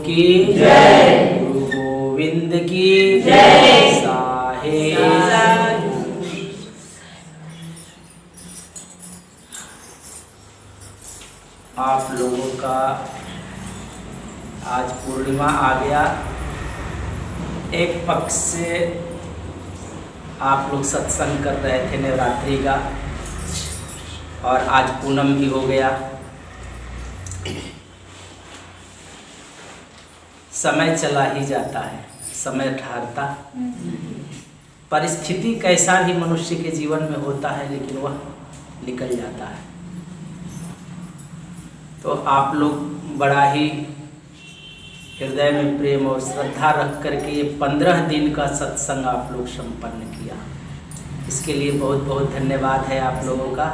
की जय, गुरु गोविंद की जय, साहेब। आप लोगों का आज पूर्णिमा आ गया। एक पक्ष से आप लोग सत्संग कर रहे थे नवरात्रि का, और आज पूनम भी हो गया। समय चला ही जाता है, समय ठहरता। परिस्थिति कैसा भी मनुष्य के जीवन में होता है, लेकिन वह निकल जाता है। तो आप लोग बड़ा ही हृदय में प्रेम और श्रद्धा रख करके ये 15 दिन का सत्संग आप लोग संपन्न किया। इसके लिए बहुत बहुत धन्यवाद है आप लोगों का।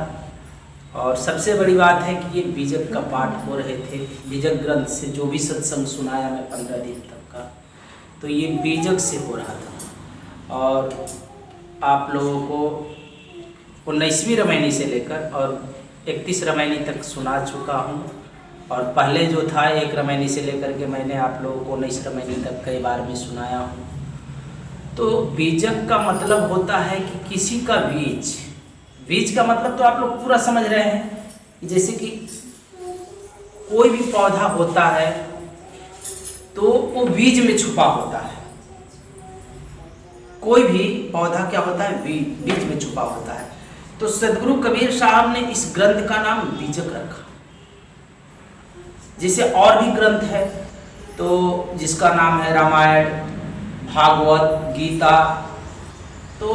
और सबसे बड़ी बात है कि ये बीजक का पाठ हो रहे थे। बीजक ग्रंथ से जो भी सत्संग सुनाया मैं 15 दिन तक का, तो ये बीजक से हो रहा था। और आप लोगों को 19वीं रामायणी से लेकर और 31 रामायणी तक सुना चुका हूँ। और पहले जो था 1 रामायणी से लेकर के मैंने आप लोगों को 19 रामायणी तक कई बार में सुनाया हूँ। तो बीजक का मतलब होता है कि किसी का बीज। बीज का मतलब तो आप लोग पूरा समझ रहे हैं। जैसे कि कोई भी पौधा होता है तो वो बीज में छुपा होता है। कोई भी पौधा क्या होता है, बीज में छुपा होता है। तो सदगुरु कबीर साहब ने इस ग्रंथ का नाम बीजक रखा। जैसे और भी ग्रंथ है तो जिसका नाम है रामायण, भागवत, गीता, तो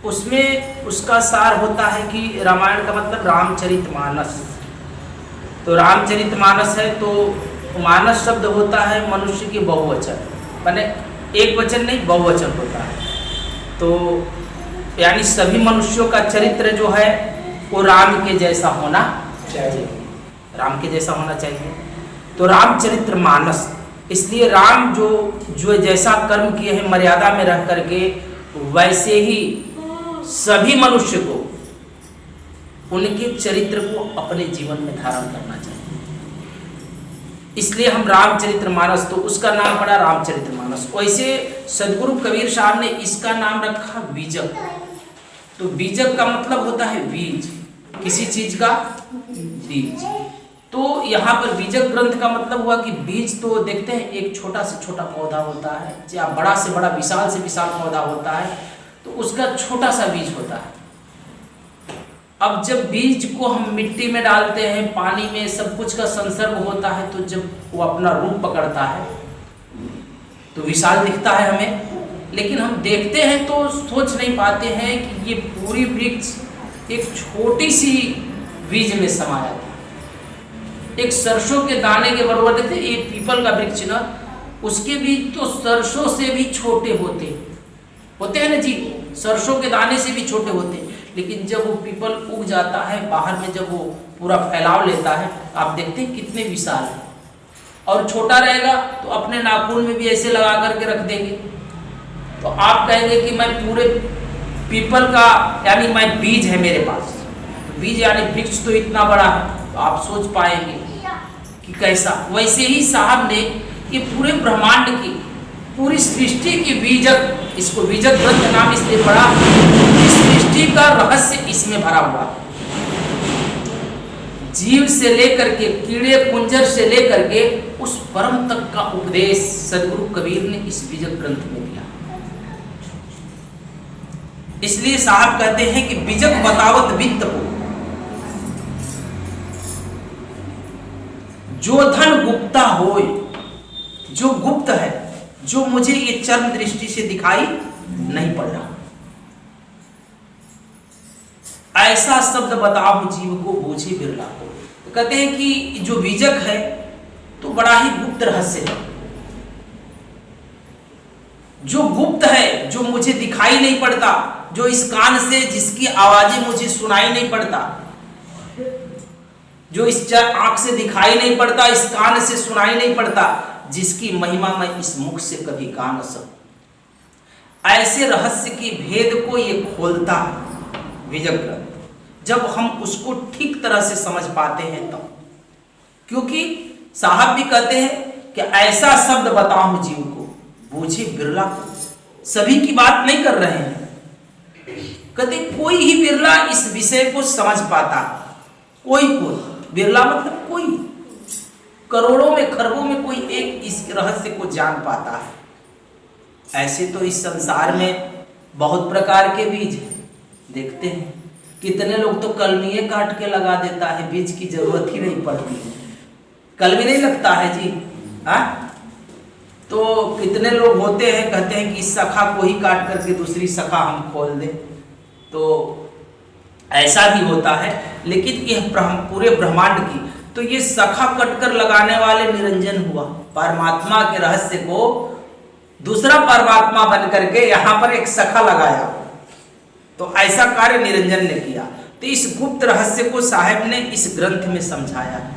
उसमें उसका सार होता है कि रामायण का मतलब रामचरितमानस। तो रामचरितमानस है तो मानस शब्द होता है मनुष्य की बहुवचन, माने एक वचन नहीं बहुवचन होता है। तो यानी सभी मनुष्यों का चरित्र जो है वो राम के जैसा होना चाहिए, राम के जैसा होना चाहिए। तो रामचरितमानस, इसलिए राम जो जैसा कर्म किए हैं मर्यादा में रह करके, वैसे ही सभी मनुष्य को उनके चरित्र को अपने जीवन में धारण करना चाहिए। इसलिए हम रामचरितमानस, तो उसका नाम पड़ा रामचरितमानस। वैसे सदगुरु कबीर साहब ने इसका नाम रखा बीजक। तो बीजक का मतलब होता है बीज, किसी चीज का बीज। तो यहाँ पर बीजक ग्रंथ का मतलब हुआ कि बीज तो देखते हैं एक छोटा से छोटा पौधा होता है, या बड़ा से बड़ा विशाल से विशाल पौधा होता है, तो उसका छोटा सा बीज होता है। अब जब बीज को हम मिट्टी में डालते हैं, पानी में, सब कुछ का संसर्ग होता है, तो जब वो अपना रूप पकड़ता है तो विशाल दिखता है हमें। लेकिन हम देखते हैं तो सोच नहीं पाते हैं कि ये पूरी वृक्ष एक छोटी सी बीज में समाया था। एक सरसों के दाने के बराबर। देखते ये पीपल का वृक्ष ना, उसके बीज तो सरसों से भी छोटे होते हैं ना जी, सरसों के दाने से भी छोटे होते हैं। लेकिन जब वो पीपल उग जाता है बाहर में, जब वो पूरा फैलाव लेता है, आप देखते हैं कितने विशाल है। और छोटा रहेगा तो अपने नाखून में भी ऐसे लगा करके रख देंगे, तो आप कहेंगे कि मैं पूरे पीपल का, यानी मैं बीज है मेरे पास। बीज यानी वृक्ष तो इतना बड़ा है, तो आप सोच पाएंगे कि कैसा। वैसे ही साहब ने ये पूरे ब्रह्मांड की, पूरी सृष्टि की बीजक, इसको बीजक ग्रंथ नाम इसलिए पड़ा, इस सृष्टि का रहस्य इसमें भरा हुआ। जीव से लेकर के कीड़े कुंजर से लेकर के उस परम तक का उपदेश सदगुरु कबीर ने इस बीजक ग्रंथ में दिया। इसलिए साहब कहते हैं कि बीजक बतावत वित्त हो, जो धन गुप्ता होय, जो गुप्त है, जो मुझे ये चर्म दृष्टि से दिखाई नहीं पड़ रहा, ऐसा शब्द बताओ जीव को बूझे बिरला को। तो कहते हैं कि जो बीजक है तो बड़ा ही गुप्त रहस्य है, जो गुप्त है, जो मुझे दिखाई नहीं पड़ता, जो इस कान से, जिसकी आवाजें मुझे सुनाई नहीं पड़ता, जो इस आंख से दिखाई नहीं पड़ता, इस कान से सुनाई नहीं पड़ता, जिसकी महिमा मैं इस मुख से कभी गा न सकूं। ऐसे रहस्य की भेद को ये खोलता है बीजक ग्रंथ। जब हम उसको ठीक तरह से समझ पाते हैं तब, क्योंकि साहब भी कहते हैं कि ऐसा शब्द बताऊं जीव को, बूझे बिरला को। सभी की बात नहीं कर रहे हैं, कहते कोई ही बिरला इस विषय को समझ पाता। कोई बिरला मतलब कोई, करोड़ों में खरबों में कोई एक इस रहस्य को जान पाता है। ऐसे तो इस संसार में बहुत प्रकार के बीज हैं, देखते हैं कितने लोग तो कलमिए काट के लगा देता है, बीज की जरूरत ही नहीं पड़ती, कलमी नहीं लगता है जी। तो कितने लोग होते हैं कहते हैं कि इस शाखा को ही काट करके दूसरी शाखा हम खोल दें, तो ऐसा भी होता है। लेकिन यह पूरे ब्रह्मांड की, तो ये शाखा कटकर लगाने वाले निरंजन हुआ, परमात्मा के रहस्य को दूसरा परमात्मा बन करके यहां पर एक शाखा लगाया, तो ऐसा कार्य निरंजन ने किया। तो इस गुप्त रहस्य को साहब ने इस ग्रंथ में समझाया है।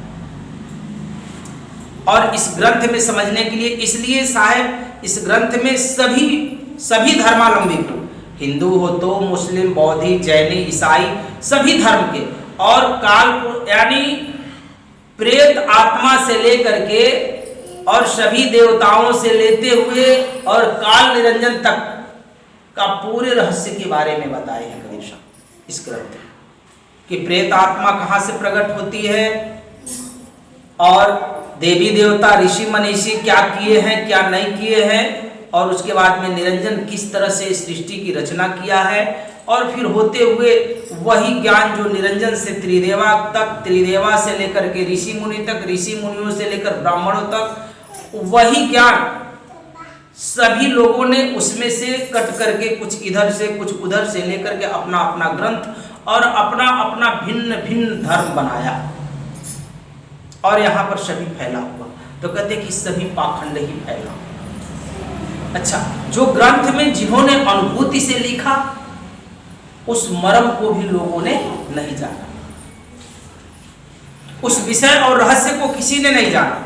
और इस ग्रंथ में समझने के लिए इसलिए साहब इस ग्रंथ में सभी धर्मावलंबी को, हिंदू हो तो मुस्लिम, बौद्धी, जैनी, ईसाई, सभी धर्म के, और काल को यानी प्रेत आत्मा से लेकर के और सभी देवताओं से लेते हुए और काल निरंजन तक का पूरे रहस्य के बारे में बताए हैं कबीर साहब इस ग्रंथ में, कि प्रेत आत्मा कहाँ से प्रकट होती है और देवी देवता ऋषि मनीषी क्या किए हैं क्या नहीं किए हैं, और उसके बाद में निरंजन किस तरह से सृष्टि की रचना किया है, और फिर होते हुए वही ज्ञान जो निरंजन से त्रिदेवा तक, त्रिदेवा से लेकर के ऋषि मुनि तक, ऋषि मुनियों से लेकर ब्राह्मणों तक, वही ज्ञान सभी लोगों ने उसमें से कट करके कुछ इधर से कुछ उधर से लेकर के अपना अपना ग्रंथ और अपना अपना भिन्न भिन्न धर्म बनाया, और यहाँ पर सभी फैला हुआ। तो कहते कि सभी पाखंड ही फैला। अच्छा, जो ग्रंथ में जिन्होंने अनुभूति से लिखा उस मर्म को भी लोगों ने नहीं जाना, उस विषय और रहस्य को किसी ने नहीं जाना।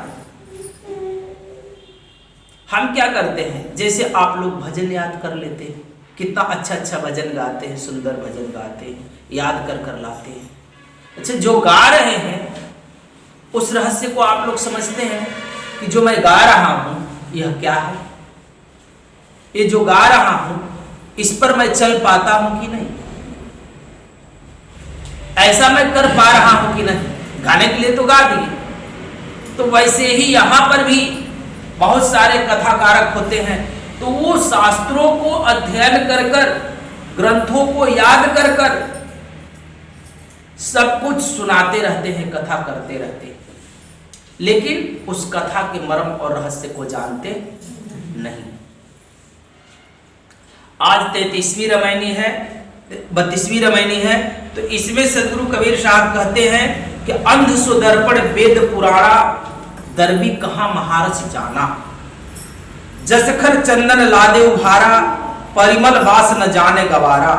हम क्या करते हैं, जैसे आप लोग भजन याद कर लेते हैं, कितना अच्छा अच्छा भजन गाते हैं, सुंदर भजन गाते हैं, याद कर कर लाते हैं। अच्छा, जो गा रहे हैं उस रहस्य को आप लोग समझते हैं कि जो मैं गा रहा हूं यह क्या है, ये जो गा रहा हूं इस पर मैं चल पाता हूं कि नहीं, ऐसा मैं कर पा रहा हूं कि नहीं। गाने के लिए तो गा दिए, तो वैसे ही यहां पर भी बहुत सारे कथाकारक होते हैं, तो वो शास्त्रों को अध्ययन कर कर, ग्रंथों को याद कर कर सब कुछ सुनाते रहते हैं, कथा करते रहते हैं, लेकिन उस कथा के मर्म और रहस्य को जानते नहीं। आज 33वीं रामायणी है, 32वीं रामायणी है, तो इसमें सदगुरु कबीर साहब कहते हैं कि अंध सुदर्पण वेद पुराणा, दरबी कहां महारस जाना, जसखर चंदन लादे उभारा, परिमल वास न जाने गवारा,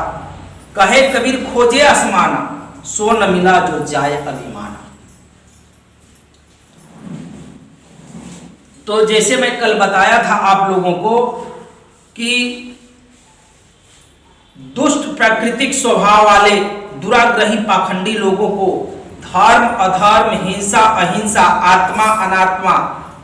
कहे कबीर खोजे आसमाना, सो न मिला जो जाए अभिमाना। तो जैसे मैं कल बताया था आप लोगों को कि दुष्ट प्राकृतिक स्वभाव वाले दुराग्रही पाखंडी लोगों को धर्म अधर्म, हिंसा अहिंसा, आत्मा अनात्मा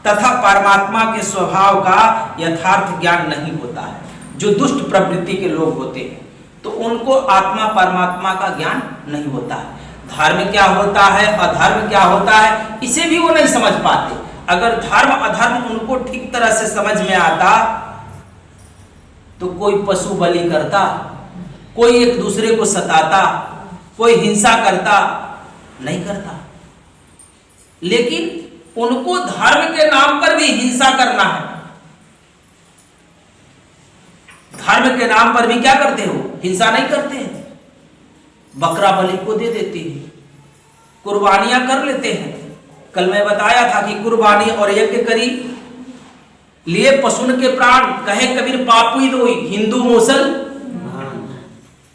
तथा परमात्मा के स्वभाव का यथार्थ ज्ञान नहीं होता है। जो दुष्ट प्रवृत्ति के लोग होते हैं तो उनको आत्मा परमात्मा का ज्ञान नहीं होता है, धर्म क्या होता है अधर्म क्या होता है इसे भी वो नहीं समझ पाते। अगर धर्म अधर्म उनको ठीक तरह से समझ में आता तो कोई पशु बलि करता, कोई एक दूसरे को सताता, कोई हिंसा करता नहीं करता। लेकिन उनको धर्म के नाम पर भी हिंसा करना है, धर्म के नाम पर भी क्या करते हो, हिंसा नहीं करते हैं, बकरा बलि को दे देते हैं, कुर्बानियां कर लेते हैं। कल मैं बताया था कि कुर्बानी और यज्ञ करी लिए पशुन के प्राण, कहे कबीर पापी दो, हिंदू मुसल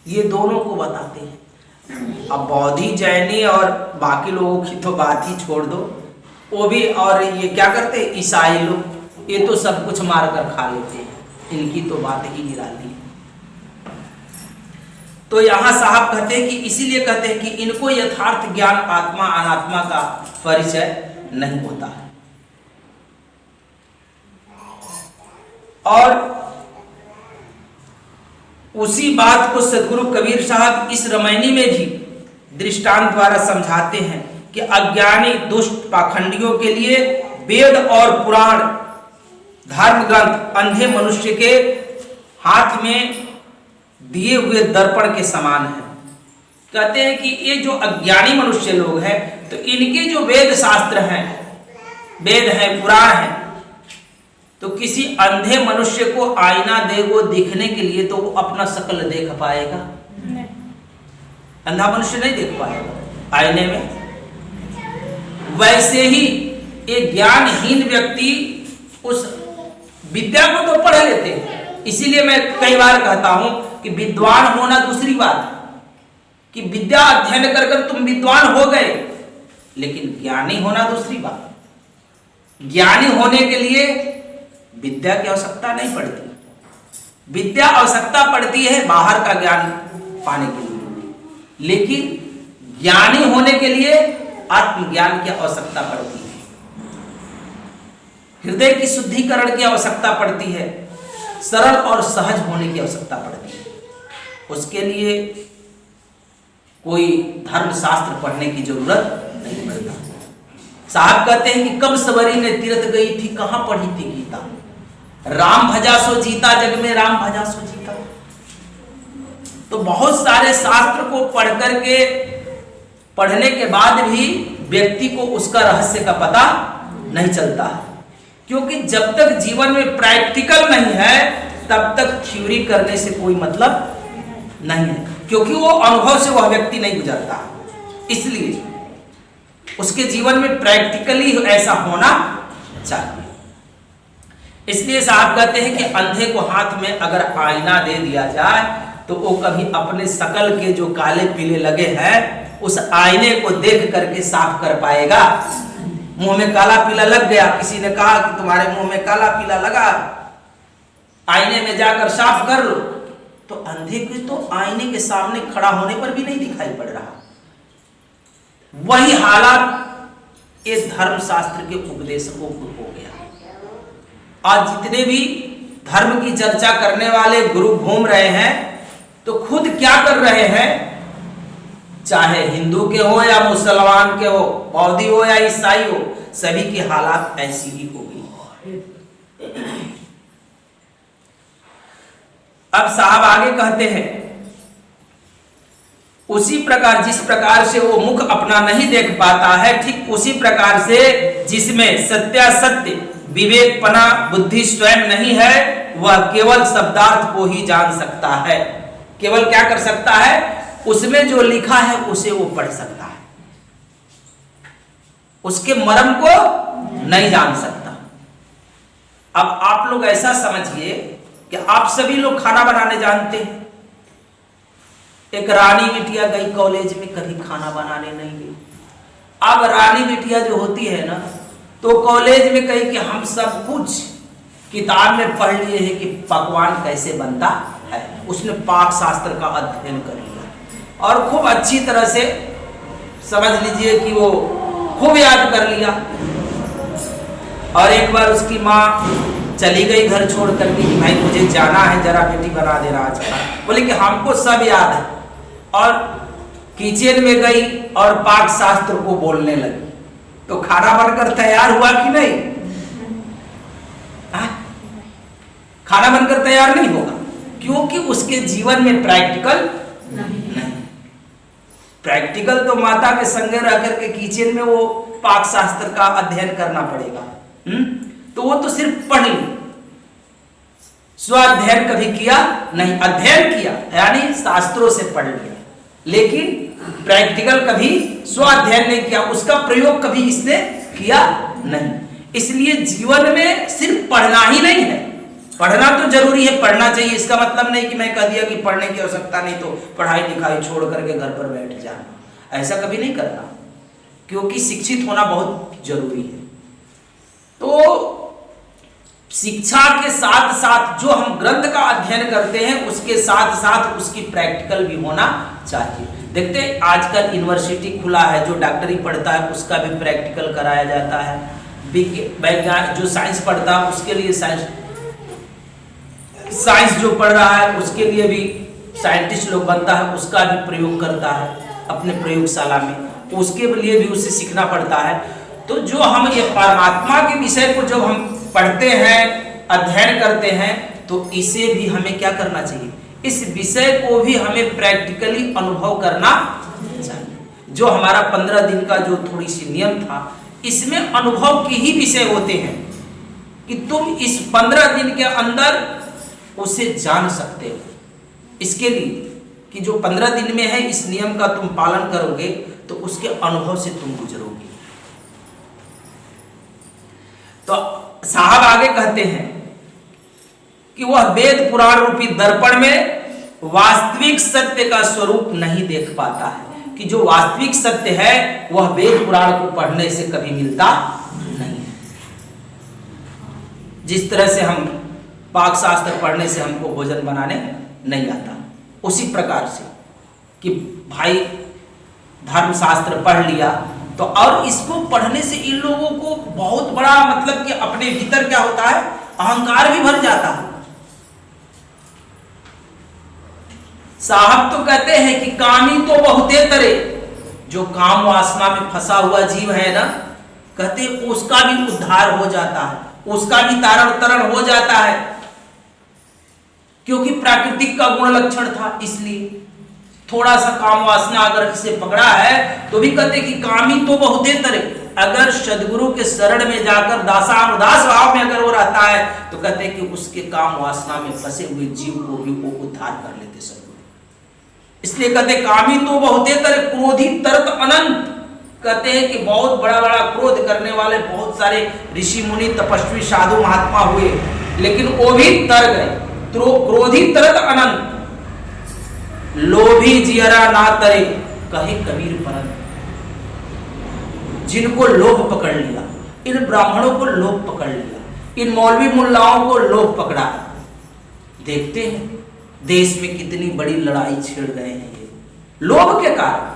ये दोनों को बताते हैं। अब बौद्धि जैनी और बाकी लोगों की तो बात ही छोड़ दो, वो भी, और ये क्या करते हैं ईसाई लोग, ये तो सब कुछ मार कर खा लेते हैं, इनकी तो बात ही निराली है। तो यहां साहब कहते हैं कि इसीलिए कहते हैं कि इनको यथार्थ ज्ञान आत्मा अनात्मा का परिचय नहीं होता है। और उसी बात को सदगुरु कबीर साहब इस रामायणी में भी दृष्टांत द्वारा समझाते हैं कि अज्ञानी दुष्ट पाखंडियों के लिए वेद और पुराण धर्म ग्रंथ अंधे मनुष्य के हाथ में दिए हुए दर्पण के समान है। कहते हैं कि ये जो अज्ञानी मनुष्य लोग हैं तो इनके जो वेद शास्त्र हैं, वेद हैं, पुराण हैं, तो किसी अंधे मनुष्य को आईना दे वो दिखने के लिए तो वो अपना शकल देख पाएगा? अंधा मनुष्य नहीं देख पाएगा आईने में। वैसे ही एक ज्ञानहीन व्यक्ति उस विद्या को तो पढ़ लेते हैं। इसीलिए मैं कई बार कहता हूं कि विद्वान होना दूसरी बात है, कि विद्या अध्ययन कर कर तुम विद्वान हो गए, लेकिन ज्ञानी होना दूसरी बात। ज्ञानी होने के लिए विद्या की आवश्यकता नहीं पड़ती। विद्या आवश्यकता पड़ती है बाहर का ज्ञान पाने के लिए, लेकिन ज्ञानी होने के लिए आत्मज्ञान की आवश्यकता पड़ती है, हृदय की शुद्धिकरण की आवश्यकता पड़ती है, सरल और सहज होने की आवश्यकता पड़ती है। उसके लिए कोई धर्म शास्त्र पढ़ने की जरूरत नहीं पड़ता। साहब कहते हैं कि कब सवरी ने तीर्थ गई थी, कहां पढ़ी थी गीता, राम भजा सो जीता, जग में राम भजा सो जीता। तो बहुत सारे शास्त्र को पढ़ करके पढ़ने के बाद भी व्यक्ति को उसका रहस्य का पता नहीं चलता है, क्योंकि जब तक जीवन में प्रैक्टिकल नहीं है तब तक थ्योरी करने से कोई मतलब नहीं है, क्योंकि वो अनुभव से वह व्यक्ति नहीं गुजरता। इसलिए उसके जीवन में प्रैक्टिकली ऐसा होना चाहिए। इसलिए साहब कहते हैं कि अंधे को हाथ में अगर आईना दे दिया जाए तो वो कभी अपने शकल के जो काले पीले लगे हैं उस आईने को देख करके साफ कर पाएगा? मुंह में काला पीला लग गया, किसी ने कहा कि तुम्हारे मुंह में काला पीला लगा, आईने में जाकर साफ कर लो, तो अंधे को तो आईने के सामने खड़ा होने पर भी नहीं दिखाई पड़ रहा। वही हालात इस धर्म शास्त्र के उपदेशकों को हो गया। आज जितने भी धर्म की चर्चा करने वाले गुरु घूम रहे हैं तो खुद क्या कर रहे हैं, चाहे हिंदू के हो या मुसलमान के हो, बौद्धी हो या ईसाई हो, सभी की हालात ऐसी ही हो गई। अब साहब आगे कहते हैं, उसी प्रकार जिस प्रकार से वो मुख अपना नहीं देख पाता है, ठीक उसी प्रकार से जिसमें सत्यासत्य विवेकपना बुद्धि स्वयं नहीं है, वह केवल शब्दार्थ को ही जान सकता है। केवल क्या कर सकता है, उसमें जो लिखा है उसे वो पढ़ सकता है, उसके मर्म को नहीं जान सकता। अब आप लोग ऐसा समझिए कि आप सभी लोग खाना बनाने जानते हैं। एक रानी बिटिया गई कॉलेज में, कभी खाना बनाने नहीं गई। अब रानी बिटिया जो होती है ना, तो कॉलेज में कही कि हम सब कुछ किताब में पढ़ लिए हैं कि पकवान कैसे बनता है। उसने पाक शास्त्र का अध्ययन कर लिया और खूब अच्छी तरह से समझ लीजिए कि वो खूब याद कर लिया। और एक बार उसकी माँ चली गई घर छोड़ करके कि भाई मुझे जाना है, जरा बेटी बना दे रहा है। बोले कि हमको सब याद है। और किचन में गई और पाक शास्त्र को बोलने लगी, तो खाना बनकर तैयार हुआ कि नहीं? खाना बनकर तैयार नहीं होगा, क्योंकि उसके जीवन में प्रैक्टिकल नहीं। प्रैक्टिकल तो माता के संगे रह करके किचन में वो पाक शास्त्र का अध्ययन करना पड़ेगा। तो वो तो सिर्फ पढ़ ली, स्वाध्ययन कभी किया नहीं। अध्ययन किया यानी शास्त्रों से पढ़ लिया, लेकिन प्रैक्टिकल कभी स्वाध्ययन नहीं किया, उसका प्रयोग कभी इसने किया नहीं। इसलिए जीवन में सिर्फ पढ़ना ही नहीं है। पढ़ना तो जरूरी है, पढ़ना चाहिए। इसका मतलब नहीं कि मैं कह दिया कि पढ़ने की आवश्यकता नहीं तो पढ़ाई लिखाई छोड़ करके घर पर बैठ जाना, ऐसा कभी नहीं करना, क्योंकि शिक्षित होना बहुत जरूरी है। तो शिक्षा के साथ साथ जो हम ग्रंथ का अध्ययन करते हैं उसके साथ साथ उसकी प्रैक्टिकल भी होना चाहिए। देखते हैं आजकल यूनिवर्सिटी खुला है, जो डॉक्टरी पढ़ता है उसका भी प्रैक्टिकल कराया जाता है। विज्ञान जो साइंस पढ़ता है उसके लिए साइंस। साइंस जो पढ़ रहा है उसके लिए भी साइंटिस्ट लोग बनता है, उसका भी प्रयोग करता है अपने प्रयोगशाला में, उसके लिए भी उसे सीखना पड़ता है। तो जो हम ये परमात्मा के विषय को जब हम पढ़ते हैं, अध्ययन करते हैं, तो इसे भी हमें क्या करना चाहिए, इस विषय को भी हमें प्रैक्टिकली अनुभव करना चाहिए। जो हमारा 15 दिन का जो थोड़ी सी नियम था, इसमें अनुभव के ही विषय होते हैं कि तुम इस 15 दिन के अंदर उसे जान सकते हो। इसके लिए कि जो 15 दिन में है इस नियम का तुम पालन करोगे तो उसके अनुभव से तुम गुजरोगे। तो साहब आगे कहते हैं कि वह वेद पुराण रूपी दर्पण में वास्तविक सत्य का स्वरूप नहीं देख पाता है, कि जो वास्तविक सत्य है वह वेद पुराण को पढ़ने से कभी मिलता नहीं है। जिस तरह से हम पाक शास्त्र पढ़ने से हमको भोजन बनाने नहीं आता, उसी प्रकार से कि भाई धर्मशास्त्र पढ़ लिया तो, और इसको पढ़ने से इन लोगों को बहुत बड़ा मतलब कि अपने भीतर क्या होता है, अहंकार भी भर जाता है। साहब तो कहते हैं कि कामी तो बहुते तरे, जो काम वासना में फंसा हुआ जीव है ना, कहते उसका भी उद्धार हो जाता है, उसका भी तारण तरण हो जाता है, क्योंकि प्राकृतिक का गुण लक्षण था। इसलिए थोड़ा सा काम वासना अगर इसे पकड़ा है तो भी कहते कि कामी तो बहुते तरे, अगर सदगुरु के शरण में जाकर दासानुदास भाव में अगर वो रहता है तो कहते कि उसके काम वासना में फंसे हुए जीव को भी वो उद्धार कर लेते सदगुरु। इसलिए कहते कामी तो बहुते तरे, क्रोधी तरत अनंत, कहते हैं कि बहुत बड़ा बड़ा क्रोध करने वाले बहुत सारे ऋषि मुनि तपस्वी साधु महात्मा हुए, लेकिन वो भी तर गए। क्रोधी तरत अनंत, लोभी जियरा ना तरे, कहे कबीर परंत। जिनको लोभ पकड़ लिया, इन ब्राह्मणों को लोभ पकड़ लिया, इन मौलवी मुल्लाओं को लोभ पकड़ा, देखते हैं देश में कितनी बड़ी लड़ाई छेड़ रहे हैं ये लोभ के कारण।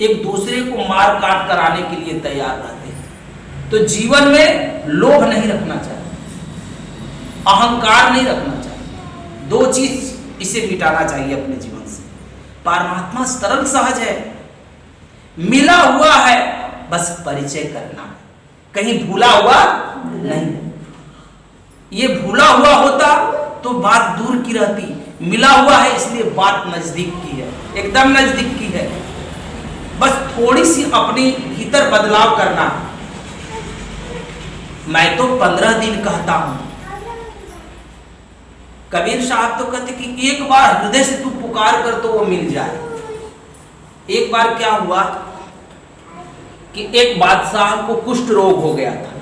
एक दूसरे को मार काट कराने के लिए तैयार रहते हैं। तो जीवन में लोभ नहीं रखना चाहिए, अहंकार नहीं रखना चाहिए, दो चीज इसे मिटाना चाहिए अपने जीवन से। परमात्मा सरल सहज है, मिला हुआ है, बस परिचय करना है, कहीं भूला हुआ नहीं। ये भूला हुआ होता तो बात दूर की रहती, मिला हुआ है इसलिए बात नजदीक की है, एकदम नजदीक की है। बस थोड़ी सी अपनी भीतर बदलाव करना। मैं तो 15 दिन कहता हूं, कबीर साहब तो कहते कि एक बार हृदय से तू पुकार कर तो वो मिल जाए। एक बार क्या हुआ कि एक बादशाह को कुष्ठ रोग हो गया था।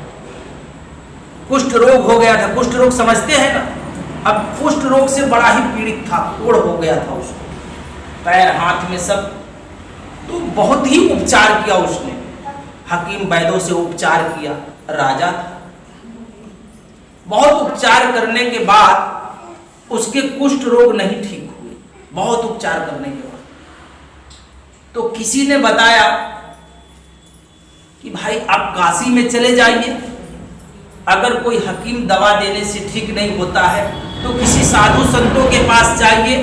कुष्ठ रोग हो गया था, कुष्ठ रोग समझते हैं ना। अब कुष्ठ रोग से बड़ा ही पीड़ित था, कोढ़ हो गया था उसको, पैर हाथ में सब। तो बहुत ही उपचार किया उसने, हकीम वैद्यों से उपचार किया, राजा था। बहुत उपचार करने के बाद उसके कुष्ठ रोग नहीं ठीक हुए, बहुत उपचार करने के बाद। तो किसी ने बताया कि भाई आप काशी में चले जाइए, अगर कोई हकीम दवा देने से ठीक नहीं होता है तो किसी साधु संतों के पास जाइए।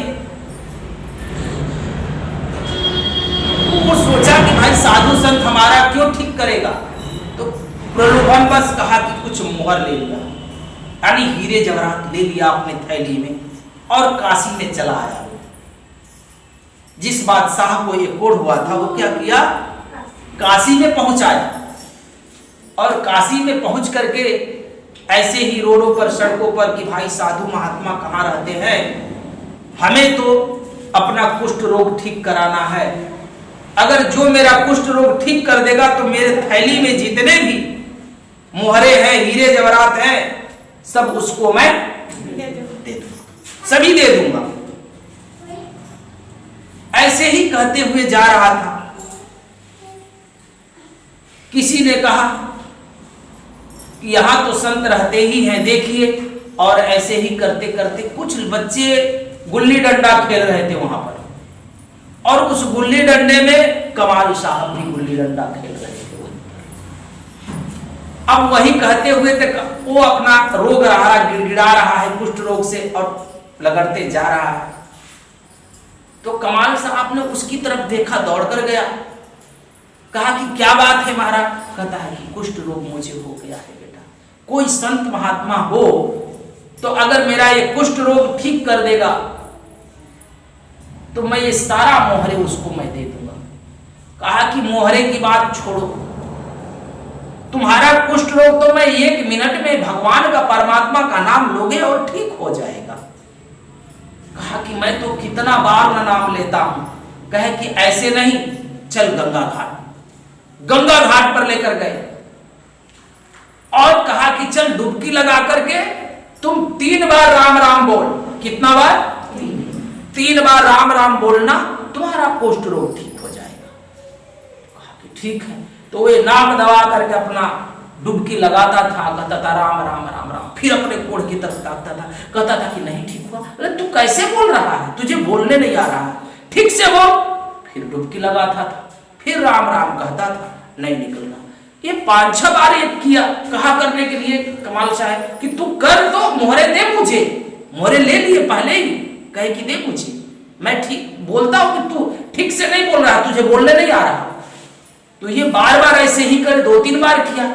तो वो सोचा कि भाई साधु संत हमारा क्यों ठीक करेगा, तो प्रलोभन बस कहा कि कुछ मोहर ले लिया, यानी हीरे जवाहरात ले लिया अपने थैली में और काशी में चला आया। जिस बादशाह को ये कोढ़ हुआ था वो क्या किया, काशी में पहुंचाया, और काशी में पहुंच करके ऐसे ही रोडों पर सड़कों पर कि भाई साधु महात्मा कहाँ रहते हैं, हमें तो अपना कुष्ठ रोग ठीक कराना है, अगर जो मेरा कुष्ठ रोग ठीक कर देगा तो मेरे थैली में जितने भी मोहरे हैं, हीरे जवाहरात हैं, सब उसको मैं दे दूंगा, सभी दे दूंगा। ऐसे ही कहते हुए जा रहा था, किसी ने कहा कि यहां तो संत रहते ही हैं देखिए, और ऐसे ही करते करते कुछ बच्चे गुल्ली डंडा खेल रहे थे वहां पर, और उस गुल्ली डंडे में कमाल साहब भी गुल्ली डंडा खेल रहे थे। अब वही कहते हुए तक वो अपना रोग रहा, गिड़गिड़ा रहा है कुष्ठ रोग से और लगड़ते जा रहा है। तो कमाल साहब ने उसकी तरफ देखा, दौड़ कर गया, कहा कि क्या बात है महाराज? कहता है कि कुष्ठ रोग मुझे हो गया है बेटा, कोई संत महात्मा हो तो अगर मेरा ये कुष्ठ रोग ठीक कर देगा तो मैं ये सारा मोहरे उसको मैं दे दूंगा। कहा कि मोहरे की बात छोड़ो, तुम्हारा कुष्ठ रोग तो मैं 1 मिनट में भगवान का, परमात्मा का नाम लोगे और ठीक हो जाएगा। कहा कि मैं तो कितना बार ना नाम लेता हूं। कहे कि ऐसे नहीं, चल गंगा घाट। गंगा घाट पर लेकर गए और कहा कि चल डुबकी लगा करके तुम 3 बार राम राम बोल। कितना बार? 3 बार राम राम बोलना, तुम्हारा कुष्ठ रोग ठीक हो जाएगा। कहा कि ठीक है। तो ये नाम दबा करके अपना डुबकी लगाता था, कहता था राम राम राम राम, फिर अपने कोढ़ की तरफ ताकता था, कहता था कि नहीं ठीक हुआ। अरे तू कैसे बोल रहा है, तुझे बोलने नहीं आ रहा है, ठीक से बोल। फिर डुबकी लगाता था, फिर राम राम कहता था, नहीं निकलना। ये 5-6 बार ये किया। कहा करने के लिए कमाल साहब कि तू कर तो मोहरे दे मुझे। मोहरे ले लिए पहले ही, कहे कि दे मुझे, मैं ठीक बोलता हूं कि तू ठीक से नहीं बोल रहा, तुझे बोलने नहीं आ रहा। तो ये बार बार ऐसे ही कर 2-3 बार किया।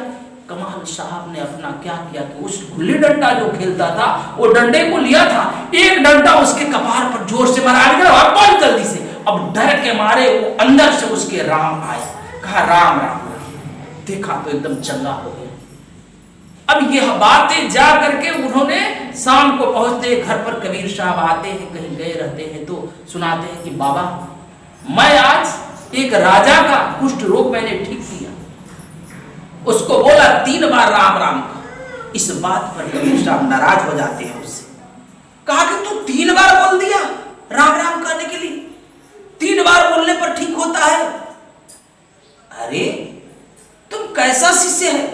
कमाल साहब ने अपना क्या किया कि उस गुल्ली डंडा जो खेलता था वो डंडे को लिया था, एक डंडा उसके कपार पर जोर से मारा गया और बहुत जल्दी से। अब डर के मारे वो अंदर से उसके राम आया, कहा राम राम। देखा तो एकदम चंगा हो गया। अब यह बातें जा करके उन्होंने शाम को पहुंचते घर पर कबीर साहब आते हैं, कहीं गए रहते हैं तो सुनाते हैं कि बाबा मैं आज एक राजा का कुष्ठ रोग मैंने ठीक किया। उसको बोला 3 बार राम राम का। इस बात पर कबीर साहब नाराज हो जाते हैं उससे। कहा कि तू 3 बार बोल दिया राम राम कहने के लिए, 3 बार बोलने पर ठीक होता है? अरे तुम कैसा शिष्य है,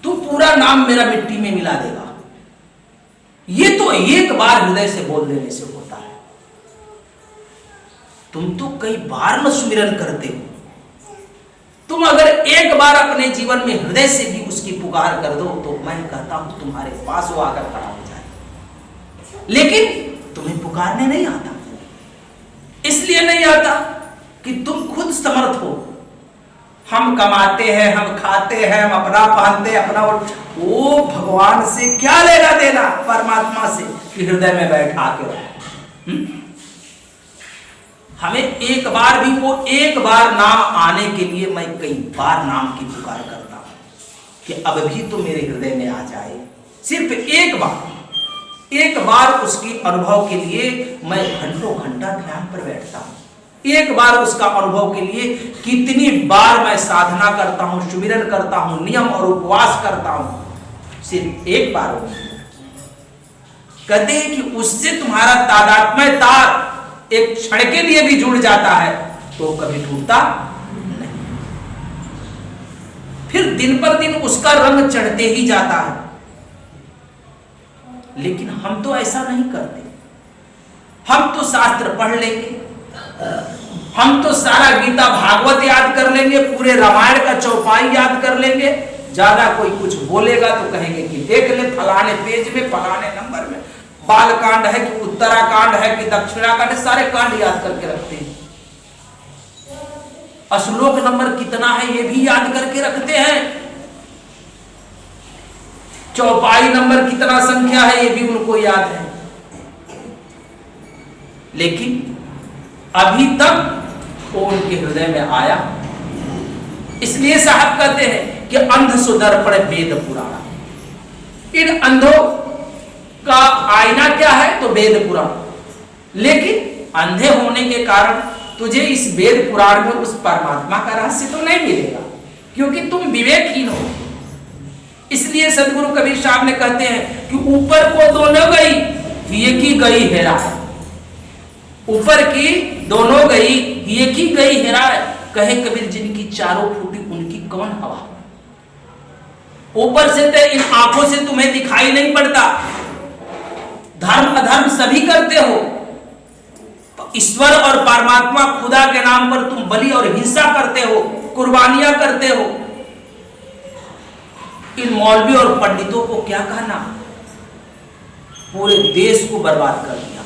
तू पूरा नाम मेरा मिट्टी में मिला देगा। ये तो एक बार हृदय से बोल देने से होता है, तुम तो कई बार न सुमिरन करते हो। तुम अगर एक बार अपने जीवन में हृदय से भी उसकी पुकार कर दो तो मैं कहता हूं तुम्हारे पास वो आकर खड़ा हो जाए। लेकिन तुम्हें पुकारने नहीं आता, इसलिए नहीं आता कि तुम खुद समर्थ हो। हम कमाते हैं, हम खाते हैं, हम अपना पहनते हैं, अपना वो भगवान से क्या लेना देना, परमात्मा से कि हृदय में बैठा के रहो। हमें एक बार भी, वो एक बार नाम आने के लिए मैं कई बार नाम की पुकार करता हूं कि अब भी तो मेरे हृदय में आ जाए। सिर्फ एक बार उसकी अनुभव के लिए मैं घंटों घंटा ध्यान पर बैठता हूं। एक बार उसका अनुभव के लिए कितनी बार मैं साधना करता हूं, सुमिरन करता हूं, नियम और उपवास करता हूं। सिर्फ एक बार कहते हैं कि उससे तुम्हारा तादात्म्य तार एक क्षण के लिए भी जुड़ जाता है तो कभी टूटता नहीं, फिर दिन पर दिन उसका रंग चढ़ते ही जाता है। लेकिन हम तो ऐसा नहीं करते। हम तो शास्त्र पढ़ लेंगे, हम तो सारा गीता भागवत याद कर लेंगे, पूरे रामायण का चौपाई याद कर लेंगे। ज्यादा कोई कुछ बोलेगा तो कहेंगे कि देख ले फलाने पेज में, फलाने नंबर में बाल कांड है कि उत्तराकांड है कि दक्षिणाकांड, सारे कांड याद करके रखते हैं। श्लोक नंबर कितना है ये भी याद करके रखते हैं। चौपाई नंबर कितना संख्या है ये भी उनको याद है। लेकिन अभी तक वो उनके हृदय में आया। इसलिए साहब कहते हैं कि अंध सुदर्पण वेद पुराण। इन अंधों का आईना क्या है तो वेद पुराण। लेकिन अंधे होने के कारण तुझे इस वेद पुराण में उस परमात्मा का रहस्य तो नहीं मिलेगा, क्योंकि तुम विवेकहीन हो। इसलिए सदगुरु कबीर साहब ने कहते हैं कि ऊपर को दोनों गई, ये की गई हेरा। ऊपर की दोनों गई, ये की गई हेरा। कहे कबीर जिनकी चारों फूटी उनकी कौन हवा। ऊपर से तो इन आंखों से तुम्हें दिखाई नहीं पड़ता, धर्म अधर्म सभी करते हो, ईश्वर और परमात्मा खुदा के नाम पर तुम बलि और हिंसा करते हो, कुर्बानियां करते हो। इन मौलवी और पंडितों को क्या कहना, पूरे देश को बर्बाद कर दिया।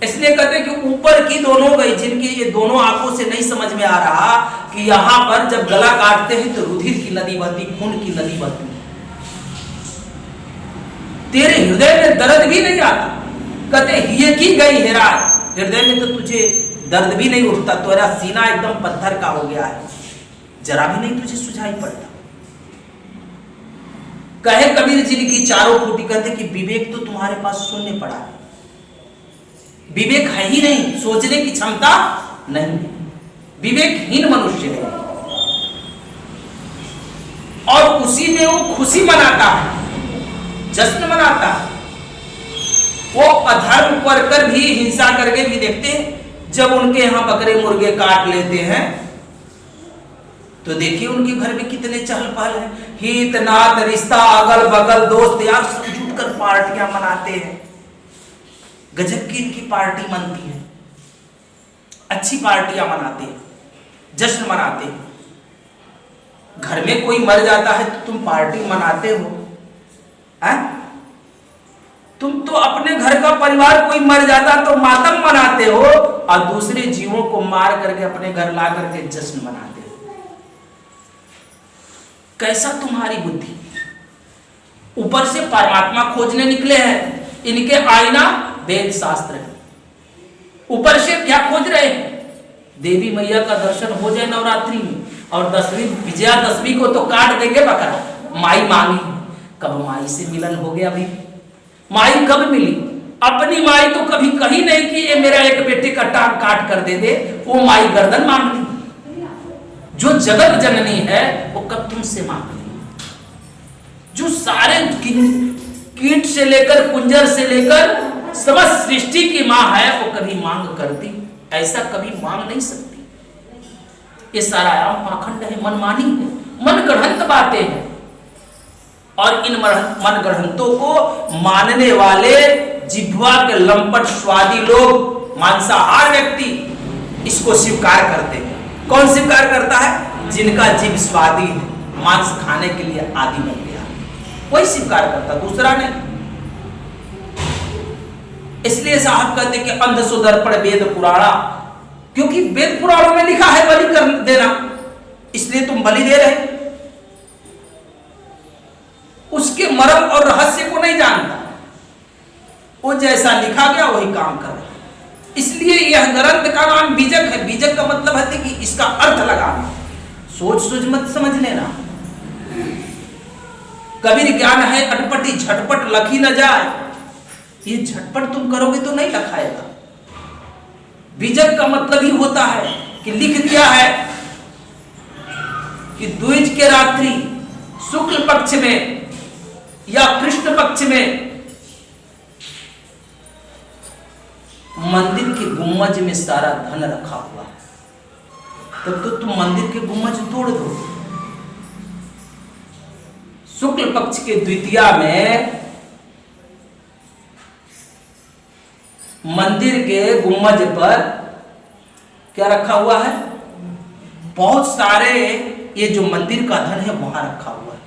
इसलिए कहते हैं कि ऊपर की दोनों गई, जिनकी ये दोनों आंखों से नहीं समझ में आ रहा कि यहां पर जब गला काटते हैं तो रुधिर की नदी बहती, खून की नदी बहती, तेरे हृदय में दर्द भी नहीं आता। कहते ये की गई हेरा, हृदय में तो तुझे दर्द भी नहीं उठता, तेरा सीना एकदम पत्थर का हो गया है, जरा भी नहीं तुझे सुझाई पड़ता। कहे कबीर जी की चारों फूटी, कहते कि विवेक तो तुम्हारे पास शून्य पड़ा है, विवेक है ही नहीं, सोचने की क्षमता नहीं, विवेकहीन मनुष्य है। और उसी में वो खुशी मनाता है, जश्न मनाता है। वो अधर्म कर भी, हिंसा करके भी देखते हैं। जब उनके यहां बकरे मुर्गे काट लेते हैं तो देखिए उनके घर में कितने चहल पहल है, हित नात रिश्ता अगल बगल दोस्त यार सब जुट कर पार्टियां मनाते हैं। गजब की इनकी पार्टी मनती है, अच्छी पार्टियां मनाते हैं, जश्न मनाते हैं। घर में कोई मर जाता है तो तुम पार्टी मनाते हो, हैं? तुम तो अपने घर का परिवार कोई मर जाता तो मातम मनाते हो, और दूसरे जीवों को मार करके अपने घर ला करके जश्न मनाते हो। कैसा तुम्हारी बुद्धि। ऊपर से परमात्मा खोजने निकले हैं, इनके आईना वेद शास्त्र है। ऊपर से क्या खोज रहे हैं, देवी मैया का दर्शन हो जाए नवरात्रि में, और 10वीं विजयादशमी को तो काट देंगे बकरा। माई मांगी, कब माई से मिलन हो गया अभी, माई कब मिली? अपनी माई तो कभी कही नहीं कि ये मेरा एक बेटे का टांग काट कर दे दे, वो माई गर्दन मांग ली। जो जगत जननी है वो कब तुमसे मांग ली? जो सारे कीट से लेकर कुंजर से लेकर समस्त सृष्टि की मां है, वो कभी मांग करती? ऐसा कभी मांग नहीं सकती। ये सारा आयाम पाखंड है, मनमानी है, मनगढ़ंत बातें हैं। और इन मन ग्रंथों को मानने वाले जिह्वा के लंपट स्वादी लोग, मांसाहार व्यक्ति इसको स्वीकार करते हैं। कौन स्वीकार करता है? जिनका जीभ स्वादी है, मांस खाने के लिए आदि बन गया, वही स्वीकार करता, दूसरा नहीं। इसलिए साहब कहते कि अंध सुदर्पण वेद पुराणा, क्योंकि वेद पुराणों में लिखा है बलि कर देना, इसलिए तुम बलि दे रहे। उसके मर्म और रहस्य को नहीं जानता, वो जैसा लिखा गया वही काम कर रहा। इसलिए यह ग्रंथ का नाम बीजक है। बीजक का मतलब है कि इसका अर्थ लगाना, सोच सोच मत समझ लेना। कबीर ज्ञान है अटपटी, झटपट लखी न जाए। ये झटपट तुम करोगे तो नहीं लखाएगा। बीजक का मतलब ही होता है कि लिख दिया है कि द्विज के रात्रि शुक्ल पक्ष में या कृष्ण पक्ष में मंदिर के गुम्मज में सारा धन रखा हुआ है, तब तो तुम मंदिर के गुम्मज तोड़ दो। शुक्ल पक्ष के द्वितीया में मंदिर के गुम्मज पर क्या रखा हुआ है? बहुत सारे ये जो मंदिर का धन है वहां रखा हुआ है।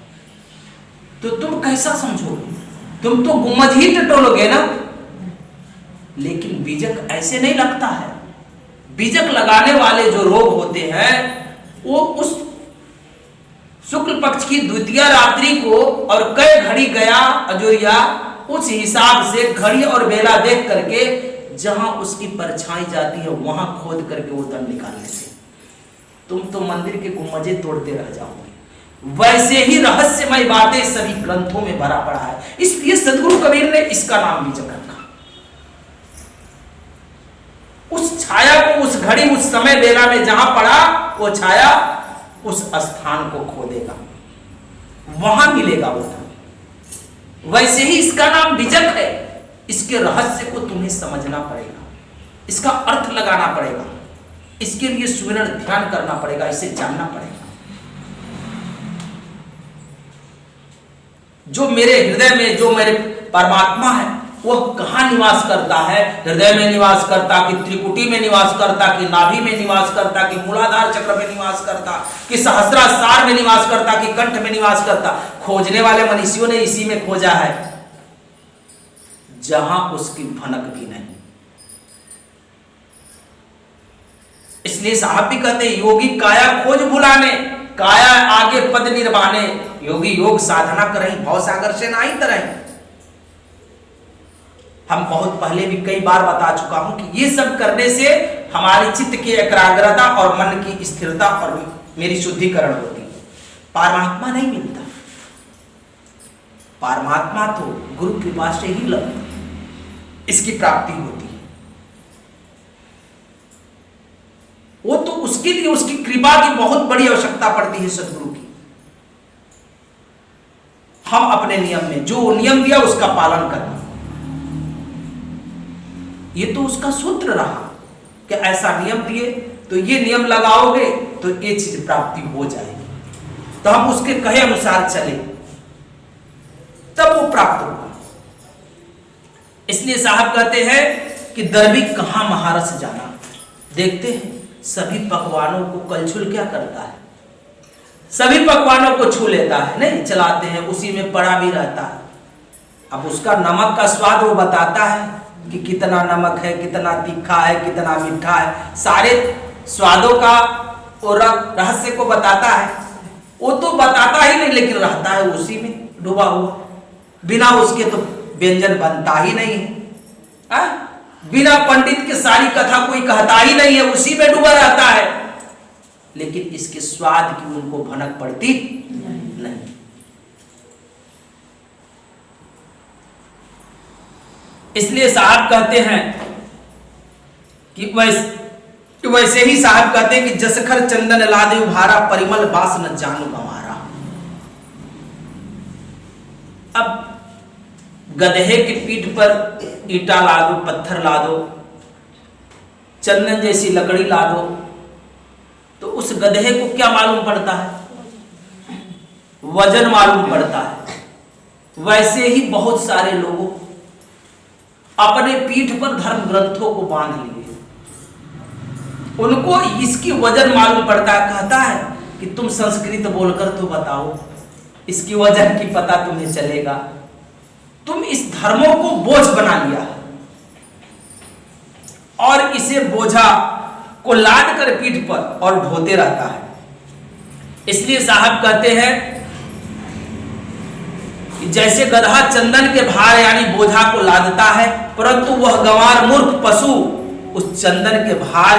तो तुम कैसा समझोगे? तुम तो गुम्मज ही टटोलोगे ना। लेकिन बीजक ऐसे नहीं लगता है। बीजक लगाने वाले जो लोग होते हैं वो उस शुक्ल पक्ष की द्वितीया रात्रि को और कै घड़ी गया अजोरिया, उस हिसाब से घड़ी और बेला देख करके जहां उसकी परछाई जाती है वहां खोद करके वो धन निकाल लेते। तुम तो मंदिर के गुम्मजे तोड़ते रह जाओगे। वैसे ही रहस्यमय बातें सभी ग्रंथों में भरा पड़ा है। इसलिए सदगुरु कबीर ने इसका नाम बीजक रखा। उस छाया को उस घड़ी उस समय बेला में जहां पड़ा वो छाया उस स्थान को खोदेगा, वहां मिलेगा वो धन। वैसे ही इसका नाम बीजक है। इसके रहस्य को तुम्हें समझना पड़ेगा, इसका अर्थ लगाना पड़ेगा, इसके लिए सुमिरन ध्यान करना पड़ेगा, इसे जानना पड़ेगा। जो मेरे हृदय में जो मेरे परमात्मा है वह कहाँ निवास करता है? हृदय में निवास करता, कि त्रिकुटी में निवास करता, कि नाभि में निवास करता, कि मूलाधार चक्र में निवास करता, कि सहस्रार में निवास करता, कि कंठ में निवास करता? खोजने वाले मनीषियों ने इसी में खोजा है, जहां उसकी भनक भी नहीं। इसलिए साहब भी कहते हैं, योगी काया खोज भुलाने, काया आगे पद निर्वाणे। योगी योग साधना करें, भव सागर से नहीं तरह। हम बहुत पहले भी कई बार बता चुका हूं कि ये सब करने से हमारे चित्त की एकाग्रता और मन की स्थिरता और मेरी शुद्धिकरण होती है। परमात्मा नहीं मिलता, परमात्मा तो गुरु कृपा से ही लगता, इसकी प्राप्ति होती है। वो तो उसके लिए उसकी कृपा की बहुत बड़ी आवश्यकता पड़ती है सदगुरु की। हम अपने नियम में जो नियम दिया उसका पालन करना, ये तो उसका सूत्र रहा कि ऐसा नियम दिए तो ये नियम लगाओगे तो ये चीज प्राप्ति हो जाएगी। तो हम उसके कहे अनुसार चले तब वो प्राप्त होगा। इसलिए साहब कहते हैं कि दरबी कहां महारस जाना। देखते हैं सभी पकवानों को कलछुल क्या करता है, सभी पकवानों को छू लेता है, नहीं चलाते हैं, उसी में पड़ा भी रहता है। अब उसका नमक का स्वाद वो बताता है कि कितना नमक है, कितना तीखा है, कितना मीठा है, सारे स्वादों का और रहस्य को बताता है। वो तो बताता ही नहीं, लेकिन रहता है उसी में डूबा हुआ। बिना उसके तो व्यंजन बनता ही नहीं है। बिना पंडित के सारी कथा कोई कहता ही नहीं है, उसी में डूबा रहता है, लेकिन इसके स्वाद की उनको भनक पड़ती नहीं। इसलिए साहब कहते हैं कि वैसे ही साहब कहते हैं कि जसखर चंदन लादे उभारा, परिमल बास न जानू गंवारा। अब गधे की पीठ पर ईटा ला दो, पत्थर ला दो, चंदन जैसी लकड़ी ला दो, तो उस गधे को क्या मालूम पड़ता है? वजन मालूम पड़ता है। वैसे ही बहुत सारे लोगों अपने पीठ पर धर्म ग्रंथों को बांध लिए, उनको इसकी वजन मालूम पड़ता है। कहता है कि तुम संस्कृत बोलकर तो बताओ, इसकी वजन की पता तुम्हें चलेगा। तुम इस धर्मों को बोझ बना लिया और इसे बोझा को लाद कर पीठ पर और ढोते रहता है। इसलिए साहब कहते हैं कि जैसे गधा चंदन के भार यानी बोझा को लादता है, परंतु वह गंवार मूर्ख पशु उस चंदन के भार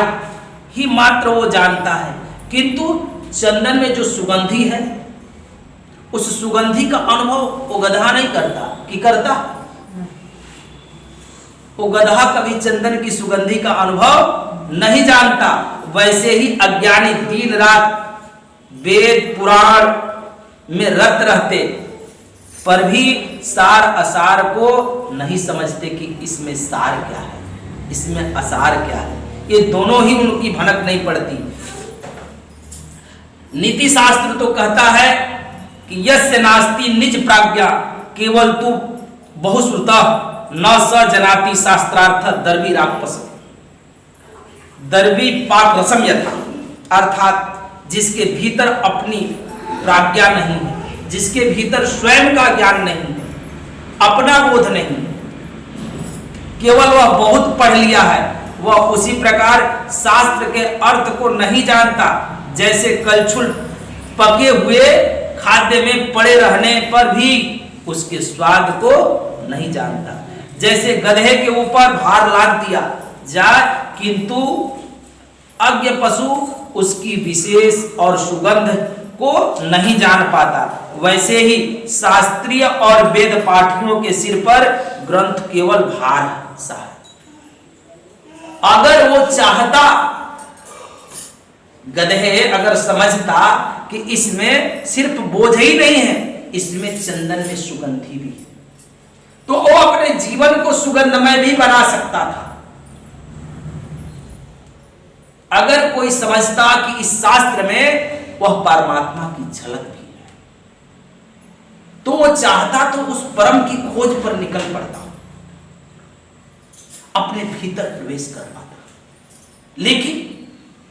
ही मात्र वो जानता है, किंतु चंदन में जो सुगंधी है उस सुगंधी का अनुभव वो गधा नहीं करता। कि करता? वो गधा कभी चंदन की सुगंधी का अनुभव नहीं जानता। वैसे ही अज्ञानी दिन रात वेद पुराण में रत रहते पर भी सार असार को नहीं समझते कि इसमें सार क्या है, इसमें असार क्या है। ये दोनों ही उनकी भनक नहीं पड़ती। नीति शास्त्र तो कहता है कि यस्य नास्ति निज प्राज्ञा केवल तू बहुश्रुतः न स जनाति शास्त्रार्थ दर्वी रागपस दर्वी पाक रसम यथा। अर्थात जिसके भीतर अपनी प्राज्ञा नहीं है, जिसके भीतर स्वयं का ज्ञान नहीं है, अपना बोध नहीं, केवल वह बहुत पढ़ लिया है, वह उसी प्रकार शास्त्र के अर्थ को नहीं जानता। जैसे कलछुल पके हुए खाद्य में पड़े रहने पर भी उसके स्वाद को नहीं जानता। जैसे गधे के ऊपर भार लाद दिया जाए किंतु अज्ञ पशु उसकी विशेष और सुगंध को नहीं जान पाता, वैसे ही शास्त्रीय और वेद पाठियों के सिर पर ग्रंथ केवल भार सा। अगर वो चाहता, गधे अगर समझता कि इसमें सिर्फ बोझ ही नहीं है, इसमें चंदन में सुगंधी भी है, तो वो अपने जीवन को सुगंधमय भी बना सकता था। अगर कोई समझता कि इस शास्त्र में वह परमात्मा की झलक भी है, तो वो चाहता तो उस परम की खोज पर निकल पड़ता। अपने भीतर प्रवेश कर पाता, लेकिन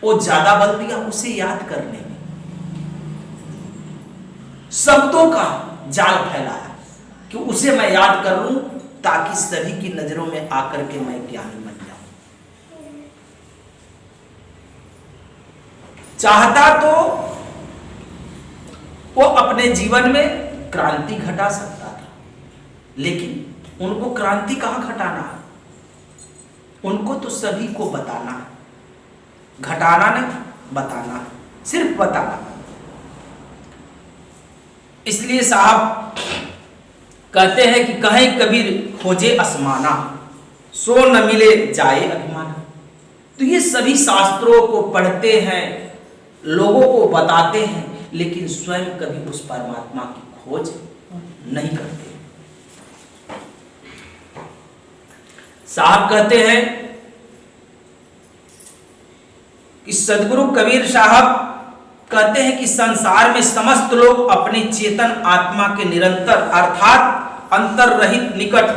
वो ज्यादा बल दिया उसे याद करने में, शब्दों का जाल फैलाया कि उसे मैं याद कर लूं ताकि सभी की नजरों में आकर के मैं ज्ञानी बन जाऊं। चाहता तो वो अपने जीवन में क्रांति घटा सकता था, लेकिन उनको क्रांति कहां घटाना है, उनको तो सभी को बताना है, घटाना नहीं बताना, सिर्फ बताना। इसलिए साहब कहते हैं कि कहे कबीर खोजे आसमाना, सो न मिले जाए अभिमाना। तो ये सभी शास्त्रों को पढ़ते हैं, लोगों को बताते हैं, लेकिन स्वयं कभी उस परमात्मा की खोज नहीं करते। साहब कहते हैं कि सदगुरु कबीर साहब कहते हैं कि संसार में समस्त लोग अपनी चेतन आत्मा के निरंतर अर्थात अंतर रहित निकट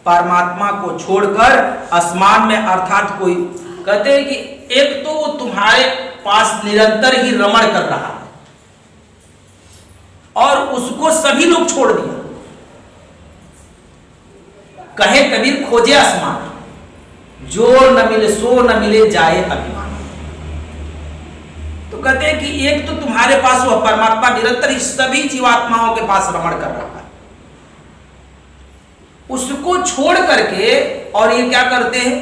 परमात्मा को छोड़कर आसमान में अर्थात कोई, कहते हैं कि एक तो वो तुम्हारे पास निरंतर ही रमण कर रहा है और उसको सभी लोग छोड़ दिया। कहे कबीर खोजे आसमान, जो न मिले सो न मिले जाए अभिमान। तो कहते हैं कि एक तो तुम्हारे पास वह परमात्मा निरंतर ही सभी जीवात्माओं के पास रमण कर रहा है, उसको छोड़ करके और ये क्या करते हैं,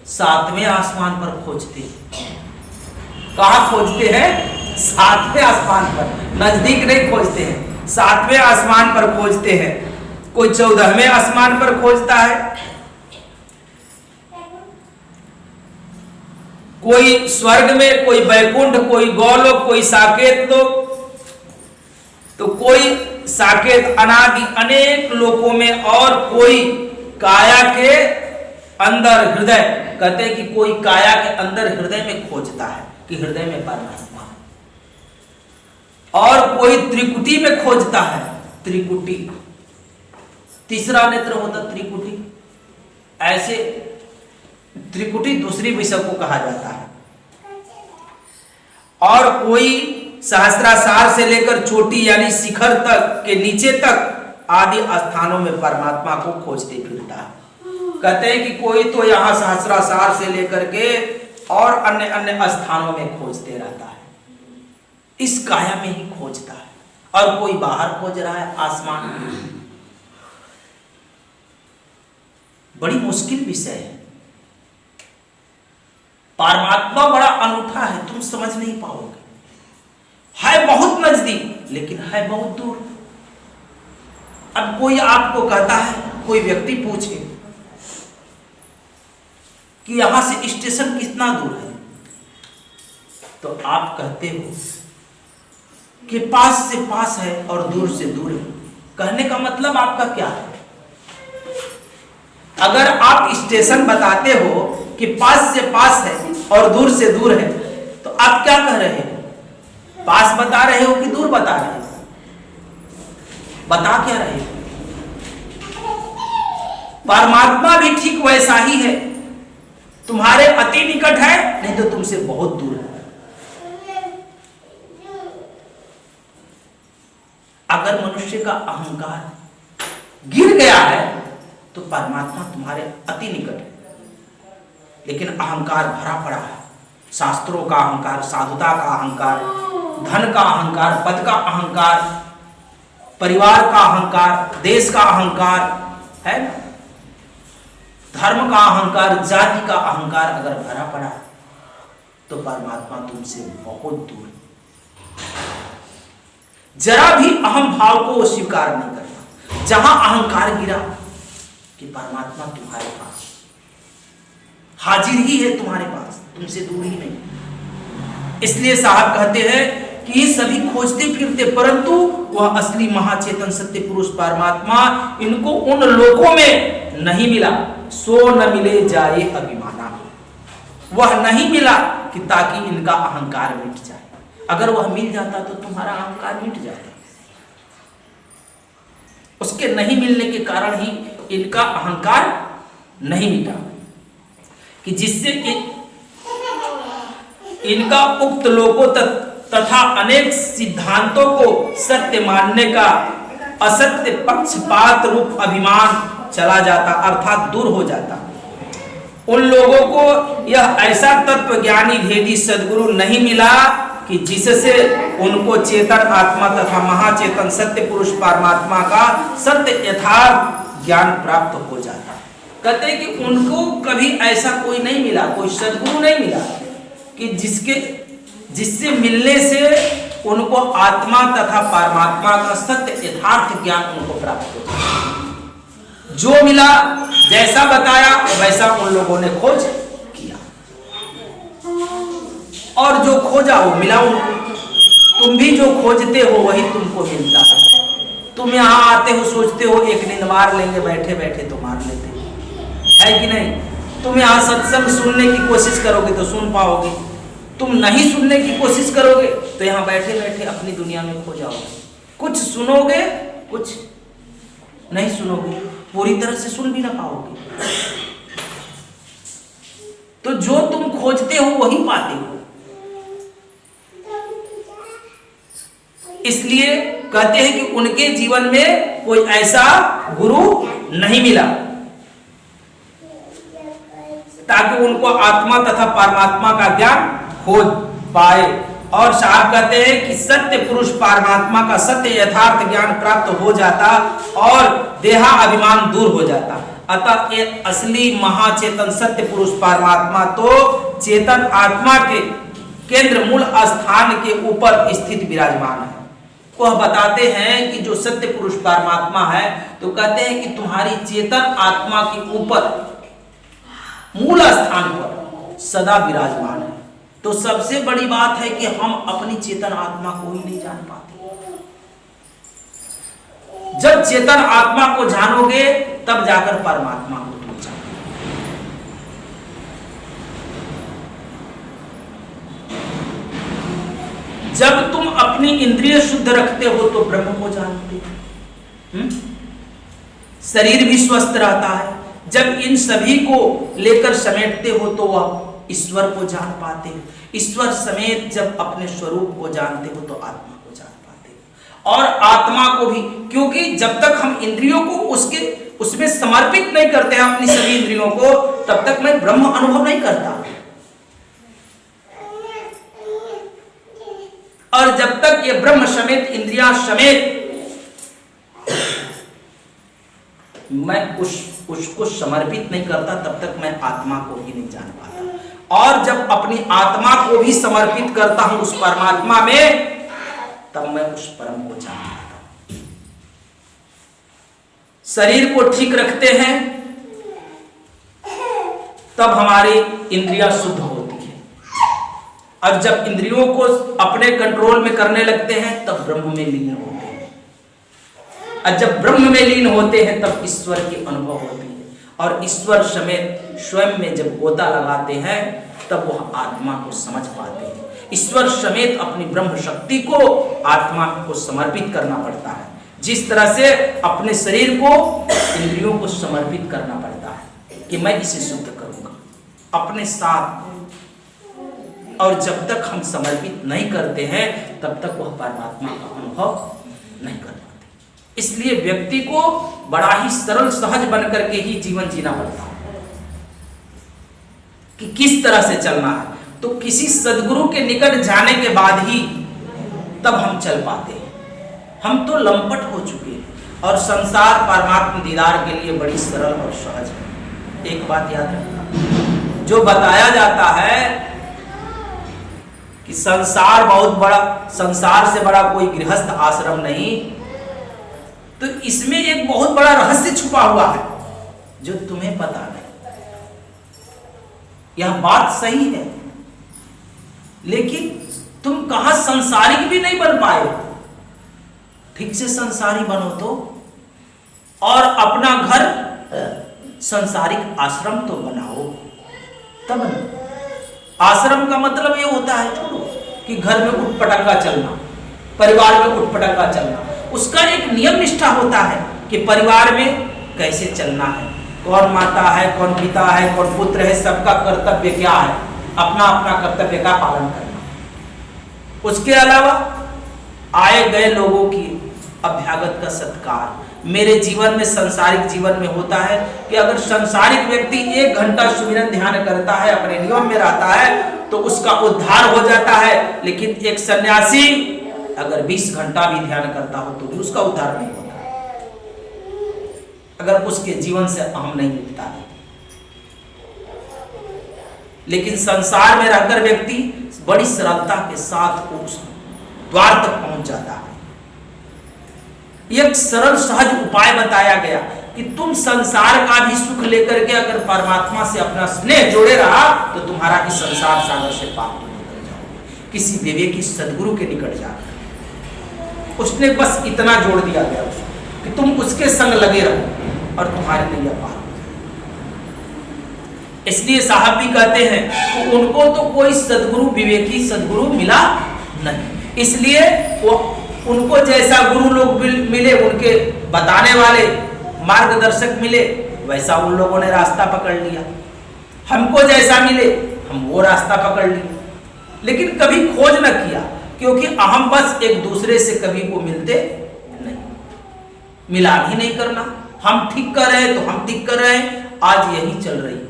सातवें आसमान पर खोजते हैं। कहां खोजते हैं, सातवें आसमान पर, नजदीक नहीं खोजते हैं, सातवें आसमान पर खोजते हैं। कोई 14वें आसमान पर खोजता है, कोई स्वर्ग में, कोई वैकुंठ, कोई गौलोक, कोई साकेत लोक, तो कोई साकेत अनादि अनेक लोकों में, और कोई काया के अंदर हृदय, कहते हैं कि कोई काया के अंदर हृदय में खोजता है कि हृदय में परमात्मा है, और कोई त्रिकुटी में खोजता है, त्रिकुटी, तीसरा नेत्र होता त्रिकुटी। ऐसे त्रिकुटी दूसरी विषय को कहा जाता है। और कोई सहस्त्रासार से लेकर चोटी यानी शिखर तक के नीचे तक आदि स्थानों में परमात्मा को खोजते फिरता है। कहते हैं कि कोई तो यहां सहस्त्रासार से लेकर के और अन्य अन्य स्थानों में खोजते रहता है, इस काया में ही खोजता है, और कोई बाहर खोज रहा है आसमान में। बड़ी मुश्किल विषय है। परमात्मा बड़ा अनूठा है, तुम समझ नहीं पाओगे। है बहुत नजदीक लेकिन है बहुत दूर। अब कोई आपको कहता है, कोई व्यक्ति पूछे कि यहां से स्टेशन कितना दूर है, तो आप कहते हो कि पास से पास है और दूर से दूर है। कहने का मतलब आपका क्या है? अगर आप स्टेशन बताते हो कि पास से पास है और दूर से दूर है, तो आप क्या कह रहे हो? पास बता रहे हो कि दूर बता रहे हो? बता क्या रहे हो? परमात्मा भी ठीक वैसा ही है, तुम्हारे अति निकट है, नहीं तो तुमसे बहुत दूर है। अगर मनुष्य का अहंकार गिर गया है तो परमात्मा तुम्हारे अति निकट है, लेकिन अहंकार भरा पड़ा है। शास्त्रों का अहंकार, साधुता का अहंकार, धन का अहंकार, पद का अहंकार, परिवार का अहंकार, देश का अहंकार है, धर्म का अहंकार, जाति का अहंकार अगर भरा पड़ा है तो परमात्मा तुमसे बहुत दूर है। जरा भी अहम भाव को वो स्वीकार नहीं करता। जहां अहंकार गिरा कि परमात्मा तुम्हारे पास हाजिर ही है, तुम्हारे पास, तुमसे दूर ही नहीं। इसलिए साहब कहते हैं कि ये सभी खोजते फिरते, परंतु वह असली महाचेतन सत्य पुरुष परमात्मा इनको उन लोकों में नहीं मिला। सो न मिले जाए अभिमाना, वह नहीं मिला कि ताकि इनका अहंकार मिट जाए। अगर वह मिल जाता तो तुम्हारा अहंकार मिट जाता। उसके नहीं मिलने के कारण ही इनका अहंकार नहीं मिटा। कि जिससे इनका उक्त लोकों तथा अनेक सिद्धांतों को सत्य मानने का असत्य पक्षपात रूप अभिमान चला जाता, अर्थात दूर हो जाता। उन लोगों को यह ऐसा तत्व ज्ञानी भेदी सद्गुरु नहीं मिला कि जिससे उनको चेतन आत्मा तथा महाचेतन सत्य पुरुष परमात्मा का सत्य यथार्थ ज्ञान प्राप्त हो जाता। कहते हैं कि उनको कभी ऐसा कोई नहीं मिला, कोई सद्गुरु नहीं मिला कि जिससे मिलने से उनको आत्मा तथा परमात्मा का सत्य यथार्थ ज्ञान उनको प्राप्त हो जाता। जो मिला, जैसा बताया वैसा उन लोगों ने खोज किया और जो खोजा वो मिला उनको। तुम भी जो खोजते हो वही तुमको मिलता है। तुम यहाँ आते हो, सोचते हो एक नींद मार लेंगे, बैठे बैठे तो मार लेते है कि नहीं। तुम यहाँ सत्संग सुनने की कोशिश करोगे तो सुन पाओगे, तुम नहीं सुनने की कोशिश करोगे तो यहाँ बैठे बैठे अपनी दुनिया में खो जाओगे। कुछ सुनोगे, कुछ नहीं सुनोगे, पूरी तरह से सुन भी ना पाओगे। तो जो तुम खोजते हो वही पाते हो। इसलिए कहते हैं कि उनके जीवन में कोई ऐसा गुरु नहीं मिला ताकि उनको आत्मा तथा परमात्मा का ज्ञान खोज पाए। और साहब कहते हैं कि सत्य पुरुष परमात्मा का सत्य यथार्थ ज्ञान प्राप्त हो जाता और देहा अभिमान दूर हो जाता। अतः ये असली महाचेतन सत्य पुरुष परमात्मा तो चेतन आत्मा के केंद्र मूल स्थान के ऊपर स्थित विराजमान है। वह बताते हैं कि जो सत्य पुरुष परमात्मा है, तो कहते हैं कि तुम्हारी चेतन आत्मा के ऊपर मूल स्थान पर सदा विराजमान है। तो सबसे बड़ी बात है कि हम अपनी चेतन आत्मा को ही नहीं जान पाते। जब चेतन आत्मा को जानोगे तब जाकर परमात्मा को तुम जानोगे। जब तुम अपनी इंद्रिय शुद्ध रखते हो तो ब्रह्म को जानते हो, शरीर भी स्वस्थ रहता है। जब इन सभी को लेकर समेटते हो तो वह ईश्वर को जान पाते हो। ईश्वर समेत जब अपने स्वरूप को जानते हो तो आत्मा को जान पाते हो। और आत्मा को भी, क्योंकि जब तक हम इंद्रियों को उसमें समर्पित नहीं करते हैं अपनी सभी इंद्रियों को, तब तक मैं ब्रह्म अनुभव नहीं करता। और जब तक ये ब्रह्म समेत इंद्रियां समेत मैं उसको समर्पित नहीं करता, तब तक मैं आत्मा को ही नहीं जान पाता। और जब अपनी आत्मा को भी समर्पित करता हूं उस परमात्मा में, तब मैं उस परम को जान पाता हूं। शरीर को ठीक रखते हैं तब हमारी इंद्रियां शुद्ध होती है। और जब इंद्रियों को अपने कंट्रोल में करने लगते हैं तब ब्रह्म में लीन होते हैं। और जब ब्रह्म में लीन होते हैं तब ईश्वर की अनुभव होती है। और ईश्वर समेत स्वयं में जब गोता लगाते हैं तब वह आत्मा को समझ पाते हैं। ईश्वर समेत अपनी ब्रह्म शक्ति को आत्मा को समर्पित करना पड़ता है। जिस तरह से अपने शरीर को इंद्रियों को समर्पित करना पड़ता है कि मैं इसे शुद्ध करूंगा अपने साथ। और जब तक हम समर्पित नहीं करते हैं तब तक वह परमात्मा का अनुभव नहीं कर पाते। इसलिए व्यक्ति को बड़ा ही सरल सहज बन करके ही जीवन जीना पड़ता है कि किस तरह से चलना है। तो किसी सद्गुरु के निकट जाने के बाद ही तब हम चल पाते हैं। हम तो लंपट हो चुके हैं और संसार परमात्मा दीदार के लिए बड़ी सरल और सहज है। एक बात याद रखना, जो बताया जाता है कि संसार बहुत बड़ा, संसार से बड़ा कोई गृहस्थ आश्रम नहीं, तो इसमें एक बहुत बड़ा रहस्य छुपा हुआ है जो तुम्हें पता नहीं। यह बात सही है, लेकिन तुम कहां संसारिक भी नहीं बन पाए। ठीक से संसारी बनो तो, और अपना घर संसारिक आश्रम तो बनाओ तब न। आश्रम का मतलब ये होता है छोड़ो कि घर में उठपटांगा चलना, परिवार में उठपटांगा चलना। उसका एक नियम निष्ठा होता है कि परिवार में कैसे चलना है, कौन माता है, कौन पिता है, कौन पुत्र है, सबका कर्तव्य क्या है, अपना अपना कर्तव्य का पालन करना। उसके अलावा आए गए लोगों की अभ्यागत का सत्कार। मेरे जीवन में, सांसारिक जीवन में होता है कि अगर सांसारिक व्यक्ति 1 घंटा सुमिरन ध्यान करता है, अपने नियम में रहता है, तो उसका उद्धार हो जाता है। लेकिन एक सन्यासी अगर 20 घंटा भी ध्यान करता हो तो भी उसका उद्धार नहीं होता, अगर उसके जीवन से अहम नहीं मिटता है। लेकिन संसार में रहकर व्यक्ति बड़ी सरलता के साथ उस द्वार तक पहुंच जाता है। एक सरल सहज उपाय बताया गया कि तुम संसार का भी सुख लेकर के अगर परमात्मा से अपना स्नेह जोड़े रहा तो तुम्हारा इस संसार सागर से पार तुम निकल जाओगे, किसी विवेकी सदगुरु के निकट जाकर। उसने बस इतना जोड़ दिया गया उसको कि तुम उसके संग लगे रहो और तुम्हारी नैया पार हो जाए। इसलिए साहब भी कहते हैं कि उनको तो कोई सदगुरु, विवेकी सदगुरु मिला नहीं, इसलिए वो उनको जैसा गुरु लोग मिले, उनके बताने वाले मार्गदर्शक मिले, वैसा उन लोगों ने रास्ता पकड़ लिया। हमको जैसा मिले हम वो रास्ता पकड़ लिए, लेकिन कभी खोज न किया, क्योंकि हम बस एक दूसरे से कभी वो मिलते नहीं, मिलान ही नहीं करना। हम ठीक कर रहे हैं तो हम ठीक कर रहे हैं, आज यही चल रही है।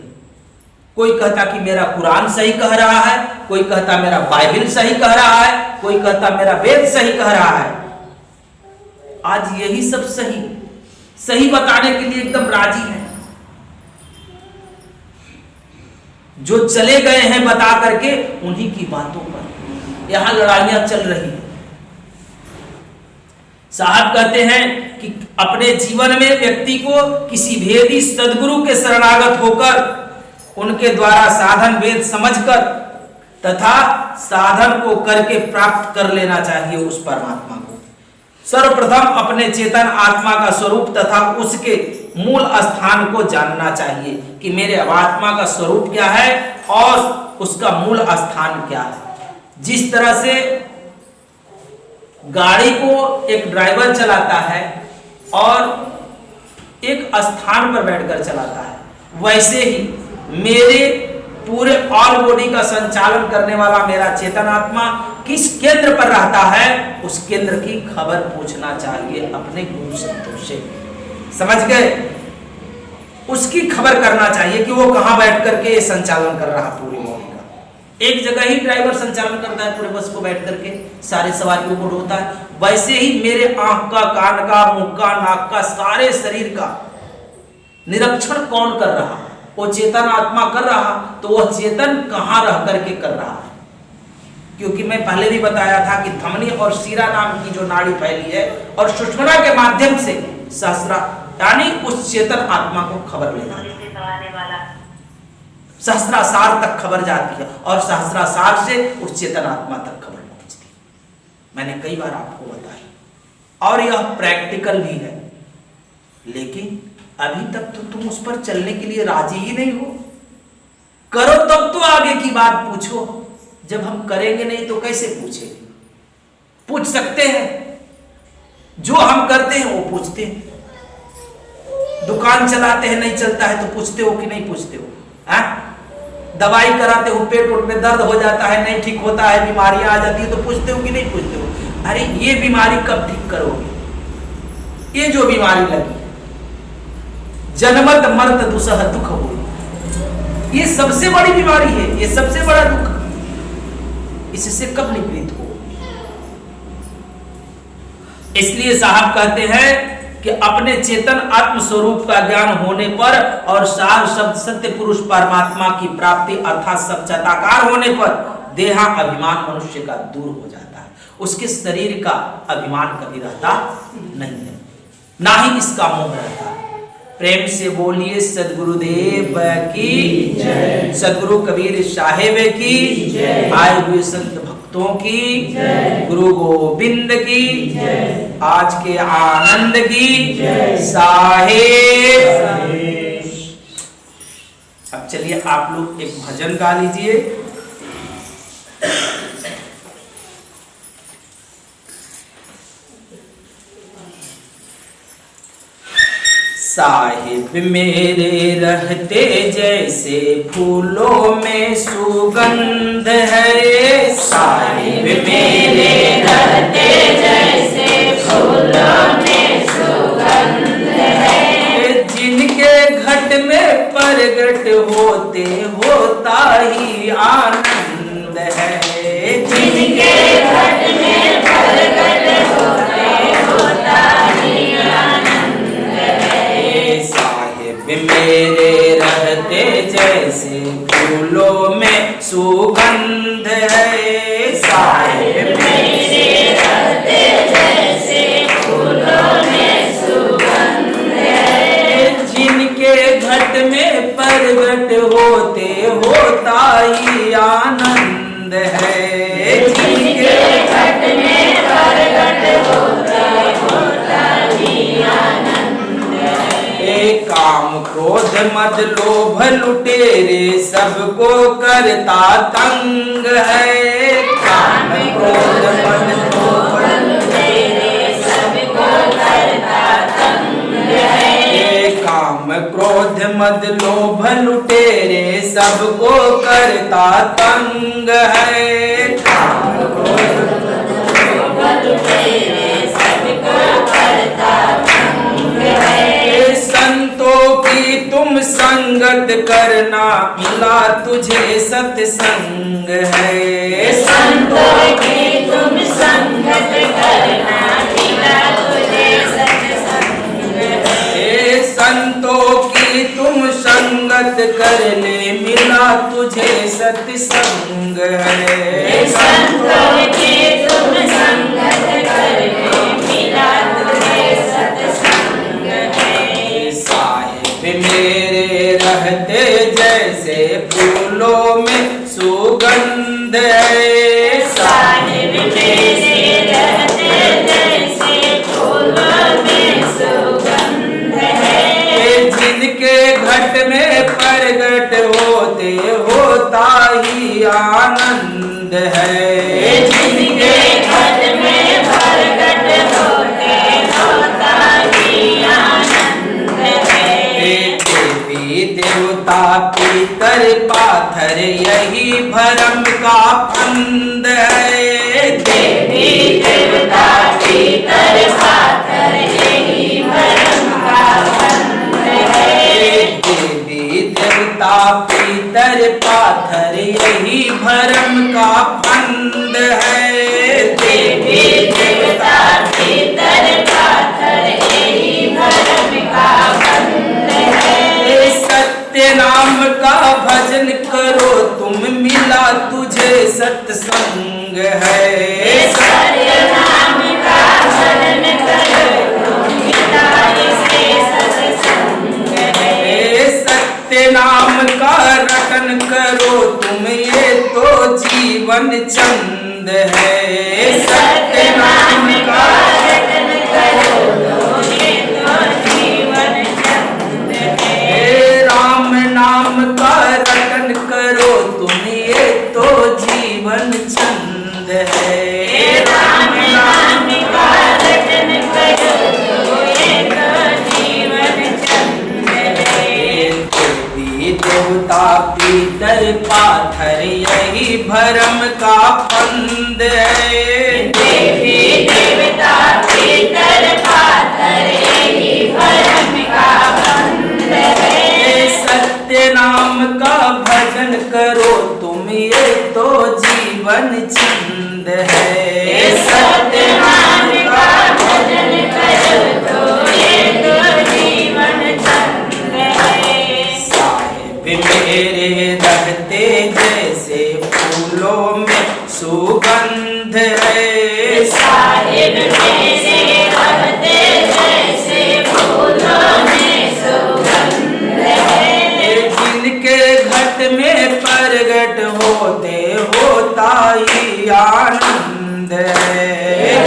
कोई कहता कि मेरा कुरान सही कह रहा है, कोई कहता मेरा बाइबल सही कह रहा है, कोई कहता मेरा वेद सही कह रहा है। आज यही सब सही बताने के लिए एकदम राजी है। जो चले गए हैं बता करके, उन्हीं की बातों पर यहां लड़ाइयां चल रही हैं। साहब कहते हैं कि अपने जीवन में व्यक्ति को किसी भेदी सदगुरु के शरणागत होकर उनके द्वारा साधन वेद समझकर तथा साधन को करके प्राप्त कर लेना चाहिए उस परमात्मा को। सर्वप्रथम अपने चेतन आत्मा का स्वरूप तथा उसके मूल स्थान को जानना चाहिए कि मेरे आत्मा का स्वरूप क्या है और उसका मूल स्थान क्या है। जिस तरह से गाड़ी को एक ड्राइवर चलाता है और एक स्थान पर बैठकर चलाता है, वैसे ही मेरे पूरे ऑल बॉडी का संचालन करने वाला मेरा चेतन आत्मा किस केंद्र पर रहता है, उस केंद्र की खबर पूछना चाहिए अपने गुरु संतों से। समझ गए? उसकी खबर करना चाहिए कि वो कहां बैठ करके ये संचालन कर रहा पूरी बॉडी का। एक जगह ही ड्राइवर संचालन करता है पूरे बस को बैठ करके, सारे सवारियों को ढोता है, वैसे ही मेरे आंख का, कान का, मुंह का, नाक का, सारे शरीर का निरीक्षण कौन कर रहा? वो चेतन आत्मा कर रहा। तो वह चेतन कहां रह करके कर रहा है? क्योंकि मैं पहले भी बताया था कि धमनी और शिरा नाम की जो नाड़ी फैली है और सुषुम्ना के माध्यम से सहस्रा यानी उस चेतन आत्मा को खबर लेना, सहस्रासार तक खबर जाती है और सहस्रासार से उस चेतन आत्मा तक खबर पहुंचती है। मैंने कई बार आपको बताया और यह प्रैक्टिकल भी है, लेकिन अभी तक तो तुम उस पर चलने के लिए राजी ही नहीं हो। करो तब तो आगे की बात पूछो, जब हम करेंगे नहीं तो कैसे पूछेंगे? पूछ सकते हैं, जो हम करते हैं वो पूछते हैं। दुकान चलाते हैं, नहीं चलता है तो पूछते हो कि नहीं पूछते हो? दवाई कराते हो, पेट में दर्द हो जाता है, नहीं ठीक होता है, बीमारियां आ जाती है तो पूछते हो कि नहीं पूछते हो? अरे ये बीमारी कब ठीक करोगे? ये जो बीमारी लगी जन्मत मरत दुसह दुख हो, ये सबसे बड़ी बीमारी है, ये सबसे बड़ा दुख, इससे कब निवृत्त हो? इसलिए साहब कहते हैं कि अपने चेतन आत्म स्वरूप का ज्ञान होने पर और सार शब्द सत्य पुरुष परमात्मा की प्राप्ति अर्थात सच्चाकार होने पर देहा अभिमान मनुष्य का दूर हो जाता है। उसके शरीर का अभिमान कभी रहता नहीं है, ना ही इसका मोह रहता है। प्रेम से बोलिए सदगुरुदेव की जय, सदगुरु कबीर साहेब की जय, आए हुए संत भक्तों की जय, गुरु गोविंद की जय, आज के आनंद की जय साहेब। अब चलिए आप लोग एक भजन गा लीजिए। साहिब मेरे रहते जैसे फूलों में सुगंध है, साहिब मेरे रहते जैसे फूलों में सुगंध है। जिनके घट में प्रगट होते होता ही आनंद है, जिनके घट में प्रगट होते होता ही आनंद है। साहिब मेरे रहते जैसे फूलों में सुगंध है, साहिब मेरे रहते जैसे फूलों में सुगंध है। जिनके घट में प्रगट होते होता ही आनंद है, जिनके घट में प्रगट होते होता ही आनंद है। काम क्रोध मद लोभ लुटेरे सबको करता तंग है, काम क्रोध मद लोभ लुटेरे सबको करता तंग है। काम क्रोध मद लोभ लुटेरे सबको करता तंग है, काम क्रोध मद लोभ लुटेरे सबको करता तंग है। संतों की तुम संगत करना मिला तुझे सत्संग है, संतों की तुम संगत करना मिला तुझे सत्संग है। संतों की तुम संगत करने मिला तुझे सत्संग है, संतों की तुम संगत करने मिला तुझे सत्संग है। साहिब मेरे रहते जैसे फूलों में सुगंध है, साहिब मेरे रहते जैसे फूलों में सुगंध है। जिनके घट में प्रगट होते होता ही आनंद है, जिनके घट में प्रगट होते होता ही आनंद है। देवी देवता पितर पाथर यही भरम का फंद है, देवी देवता पितर पाथर यही भरम का फंद है। देवी देवता पितर पाथर यही भरम का फंद है, देवी देवता पितर पाथर यही भरम का फंद है। सत्य नाम का भजन करो तुम मिला तुझे सत्संग है, सत्य नाम का भजन करो तुम मिला तुझे सत्संग है। सत्य नाम का रटन करो तुम ये तो जीवन चंद है, सत्य नाम का रटन करो तुम ये तो जीवन चंद है। राम नाम का रटन करो तुम ये तो जीवन चंद है, राम नाम का रटन करो तुम ये तो जीवन चंद है। देवी देवता पितर पाथर यही भरम का फंद है, देवी देवता पितर पाथर यही भरम का फंद है। सत्य नाम का भजन करो तुम ये तो जीवन चंद है, सत्य नाम का भजन करो तो ये तो जीवन चंद है। साहिब मेरे रहते जैसे फूलों में सुगंध है, साहिब मेरे रहते जैसे फूलों में सुगंध है। जिनके घट में प्रगट होते होता ही आनंद है,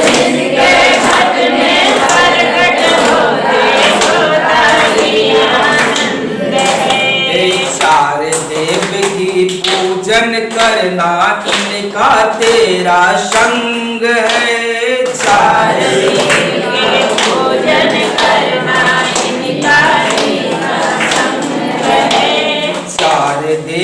जिनके घट में प्रगट होते होता ही आनंद है। चार देव की पूजन करना इनका तेरा संग है, चार देव की पूजन करना इनका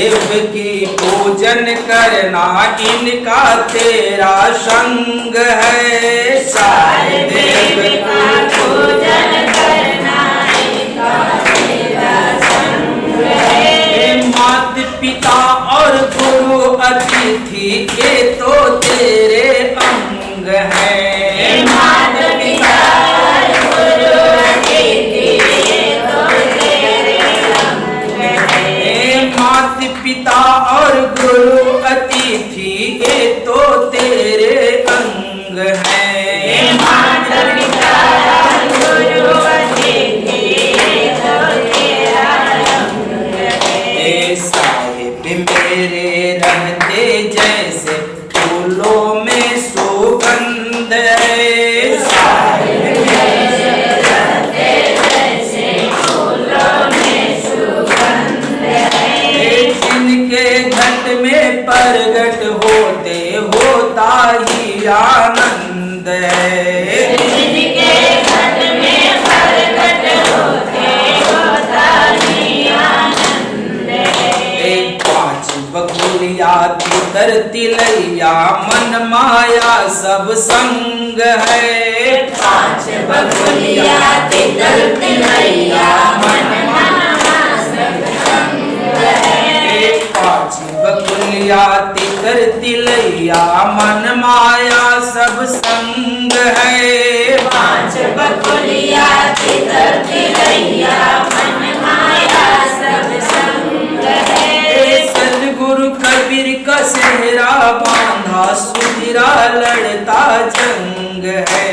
देव की पूजन करना इनका तेरा संग है। सारे देव का पूजन करना इनका तेरा संग है। माता पिता और गुरु अतिथि ये तो तेरे अंग है। माता पिता और गुरु अतिथि ये तो तेरे अंग है। माता पिता और गुरु अतिथि ये तो तेरे अंग है। माता पिता और गुरु अतिथि ये तो तेरा अंग है। साहिब मेरे रहते जैसे फूलों में सुगंध है। साहिब मेरे रहते जैसे फूलों में सुगंध है। जिनके घट में प्रगट होते होता ही आनंद है। जिनके घट में प्रगट होते होता ही आनंद है। पांच बकुलिया तितर तिलैया मन माया सब संग है। पांच बकुलिया तितर तिलैया मन माया सब संग है। पांच बकुलिया तितर तिलैया मन माया सब संग है। पांच बकुलिया तितर तिलैया मन माया सब संग है। सतगुरु कबीर का सेहरा बांधा सुधिरा लड़ता जंग है।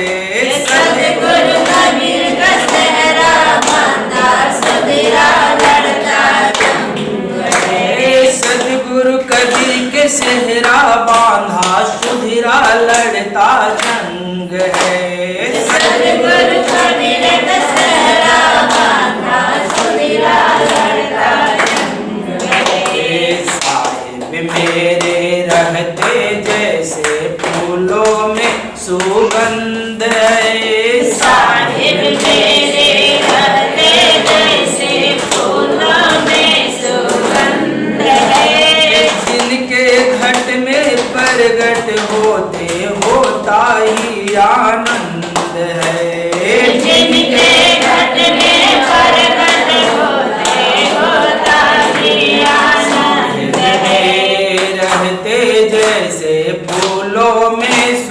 सतगुरु कबीर का सेहरा बांधा सुधिरा लड़ता जंग है। सतगुरु कबीर के सेहरा बांधा सुधिरा लड़ता जंग है। सतगुरु कबीर का सेहरा बांधा सुधिरा लड़ता जंग है। साहिब मेरे रहते जैसे फूलों में सुगंध है। साहिब मेरे रहते जैसे फूलों में सुगंध है। जिनके घट में प्रगट होते होता ही आनंद है। जिनके घट में प्रगट होते होता ही आनंद है। रहते जैसे फूलों में